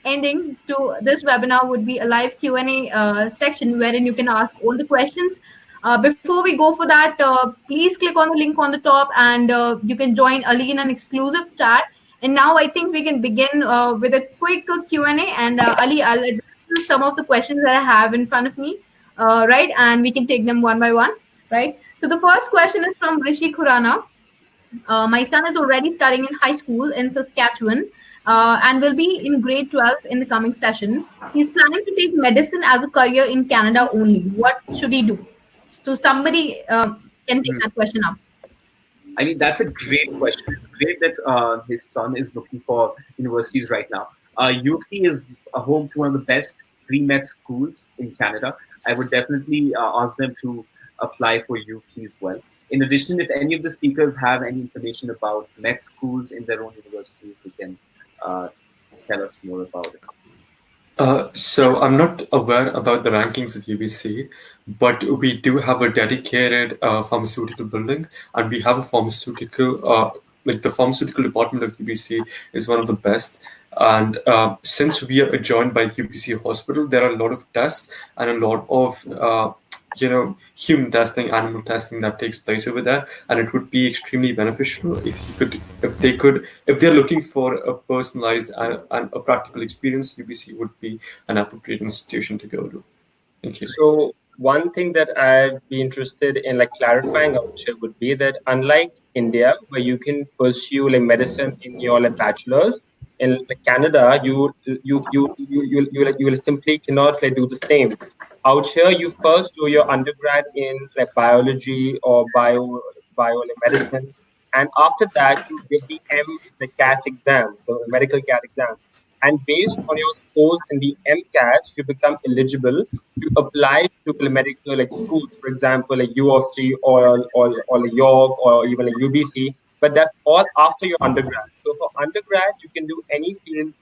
ending to this webinar would be a live Q&A section wherein you can ask all the questions. Before we go for that, please click on the link on the top and you can join Ali in an exclusive chat. And now I think we can begin with a quick Q&A. And Ali, I'll address some of the questions that I have in front of me, right? And we can take them one by one, right? So the first question is from Rishi Khurana. My son is already studying in high school in Saskatchewan and will be in grade 12 in the coming session. He's planning to take medicine as a career in Canada only. What should he do? So somebody can take that question up. I mean, that's a great question. It's great that his son is looking for universities right now. UT is a home to one of the best pre-med schools in Canada. I would definitely ask them to apply for UT as well. In addition, if any of the speakers have any information about med schools in their own universities, they can tell us more about it. So I'm not aware about the rankings of UBC, but we do have a dedicated pharmaceutical building, and we have a pharmaceutical, like the pharmaceutical department of UBC is one of the best. And since we are adjoined by the UBC hospital, there are a lot of tests and a lot of human testing, animal testing that takes place over there, and it would be extremely beneficial if they're looking for a personalized and a practical experience. UBC would be an appropriate institution to go to. Thank you. So one thing that I'd be interested in clarifying out here would be that unlike India, where you can pursue medicine in your bachelor's, in Canada, you will simply cannot do the same. Out here, you first do your undergrad in biology or medicine, and after that, you get the CAT exam, the medical CAT exam. And based on your scores in the MCAT, you become eligible to apply to medical schools, for example, U of C or York or even UBC. But that's all after your undergrad. So for undergrad, you can do any field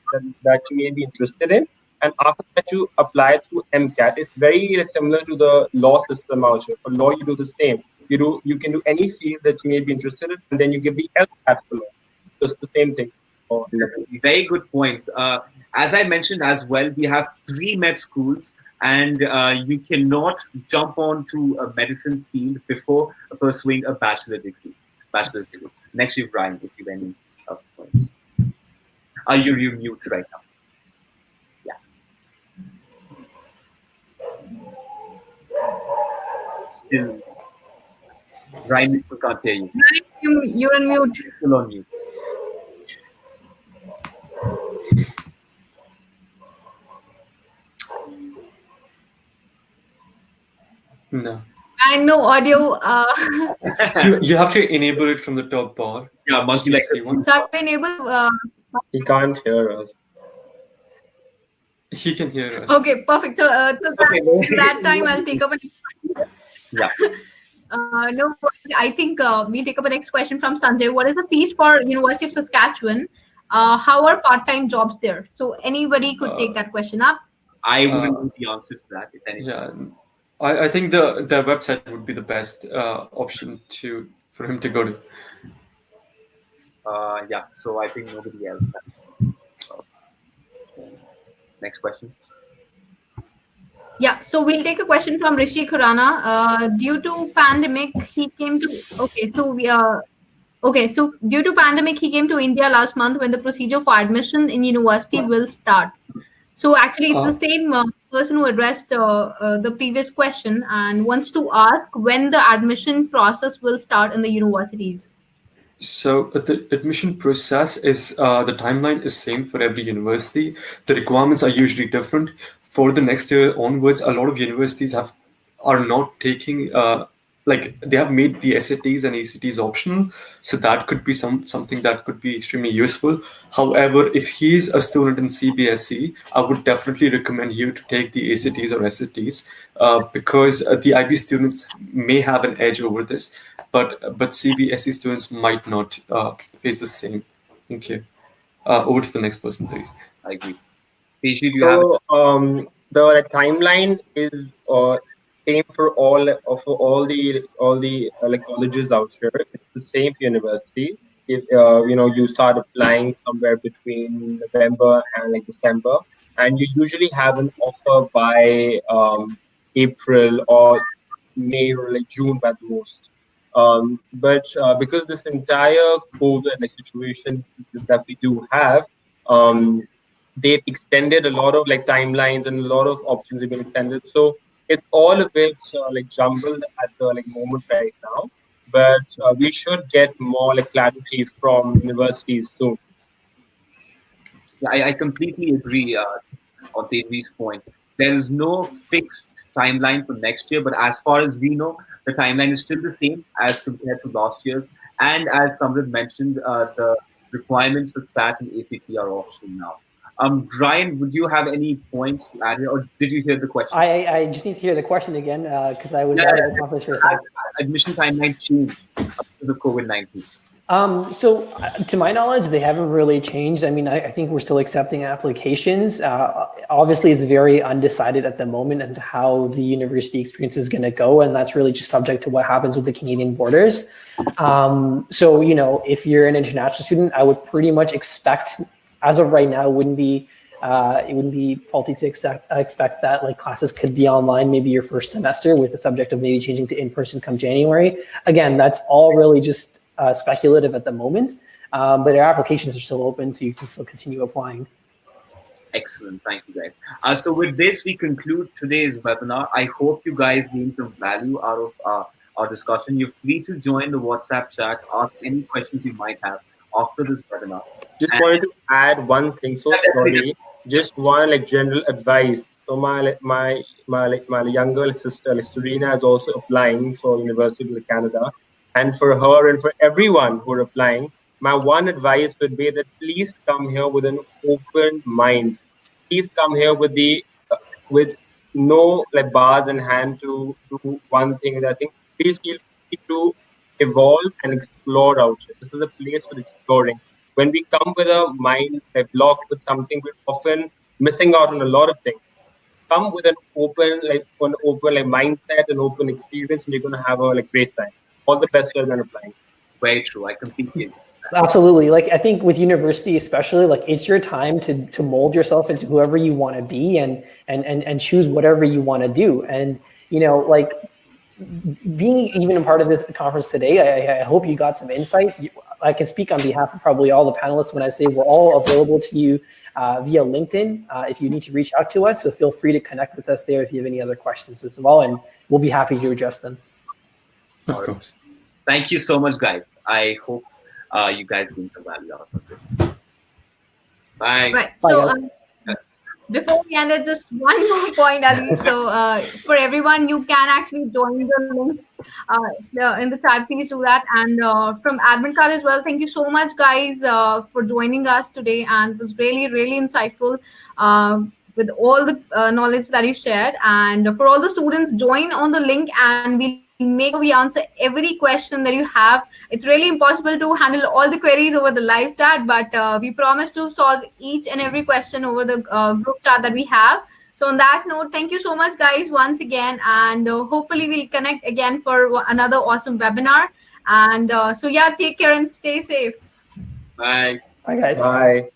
that you may be interested in. And after that, you apply to MCAT. It's very similar to the law system out here. For law, you do the same. You can do any field that you may be interested in, and then you give the LSAT for law. So it's the same thing. Very good points. As I mentioned as well, we have 3 med schools, and you cannot jump on to a medicine field before pursuing a bachelor's degree. Next, you Brian, if you have any points. You're mute right now. Still, Ryan, we still can't hear you. You're on mute. Still on mute. No. And no audio. You have to enable it from the top bar. Yeah, must be like So I've been able. He can't hear us. He can hear us. Okay, perfect. So that time I'll take up a question. Yeah. No, I think we'll take up the next question from Sanjay. What is the fees for University of Saskatchewan? How are part-time jobs there? So anybody could take that question up. I wouldn't know the answer to that. If anything. Yeah, I think the website would be the best option for him to go to. Yeah, so I think nobody else. Next question. Yeah, so we'll take a question from Rishi Khurana. Due to pandemic, he came to. Okay, so we are. Okay, so due to pandemic, he came to India last month when the procedure for admission in university will start. So actually, it's the Uh, same person who addressed the previous question and wants to ask when the admission process will start in the universities. So the admission process is the timeline is same for every university. The requirements are usually different. For the next year onwards, a lot of universities are not taking like they have made the SATs and ACTs optional, so that could be something that could be extremely useful. However, if he is a student in CBSE, I would definitely recommend you to take the ACTs or SATs because the IB students may have an edge over this, but CBSE students might not face the same. Thank you. Over to the next person, please. I agree. Teju, do you have? So the timeline is same for all the like colleges out here. It's the same for university. If you start applying somewhere between November and like December, and you usually have an offer by April or May or like June at the most. But because this entire COVID like, situation that we do have, they've extended a lot of like timelines and a lot of options have been extended. So it's all a bit like jumbled at the like moment right now. But we should get more like clarity from universities soon. Yeah, I completely agree on Teju's point. There is no fixed timeline for next year, but as far as we know, the timeline is still the same as compared to last year's. And as Samrit mentioned, the requirements for SAT and ACT are optional now. Brian, would you have any points to add here, or did you hear the question? I just need to hear the question again because I was Yeah, out of the conference for a second. admission timeline changed because of COVID-19. So to my knowledge, they haven't really changed. I mean, I think we're still accepting applications. Obviously, it's very undecided at the moment and how the university experience is going to go. And that's really just subject to what happens with the Canadian borders. So, if you're an international student, I would pretty much expect, as of right now, it wouldn't be faulty to expect that like classes could be online maybe your first semester with the subject of maybe changing to in-person come January. Again, that's all really just speculative at the moment, but our applications are still open, so you can still continue applying. Excellent. Thank you, guys. So with this, we conclude today's webinar. I hope you guys gained some value out of our discussion. You're free to join the WhatsApp chat, ask any questions you might have after this webinar. Just wanted to add one thing. So sorry. Just one like general advice. So my younger sister, like Serena, is also applying for University of Canada. And for her and for everyone who are applying, my one advice would be that please come here with an open mind. Please come here with no like bars in hand to do one thing. And I think please feel free to evolve and explore out here. This is a place for exploring. When we come with a mind like blocked with something, we're often missing out on a lot of things. Come with an open mindset and open experience, and you're going to have a like great time. All the best for applying. Very true. I completely agree. Absolutely. Like I think with university especially, like it's your time to mold yourself into whoever you want to be and choose whatever you want to do. And like being even a part of this conference today, I hope you got some insight. I can speak on behalf of probably all the panelists when I say we're all available to you via LinkedIn if you need to reach out to us. So feel free to connect with us there if you have any other questions as well, and we'll be happy to address them. Of course. Thank you so much, guys. I hope you guys gain some value out of this. Bye. Right. Bye, So guys. before we end it, just one more point, Ali. So for everyone, you can actually join the link in the chat. Please do that. And from Admitkard as well, thank you so much, guys, for joining us today. And it was really, really insightful with all the knowledge that you shared. And for all the students, join on the link and we'll make sure we answer every question that you have. It's really impossible to handle all the queries over the live chat, but we promise to solve each and every question over the group chat that we have. So on that note, thank you so much, guys, once again. And hopefully we'll connect again for another awesome webinar. And so yeah, take care and stay safe. Bye. Bye, guys. Bye.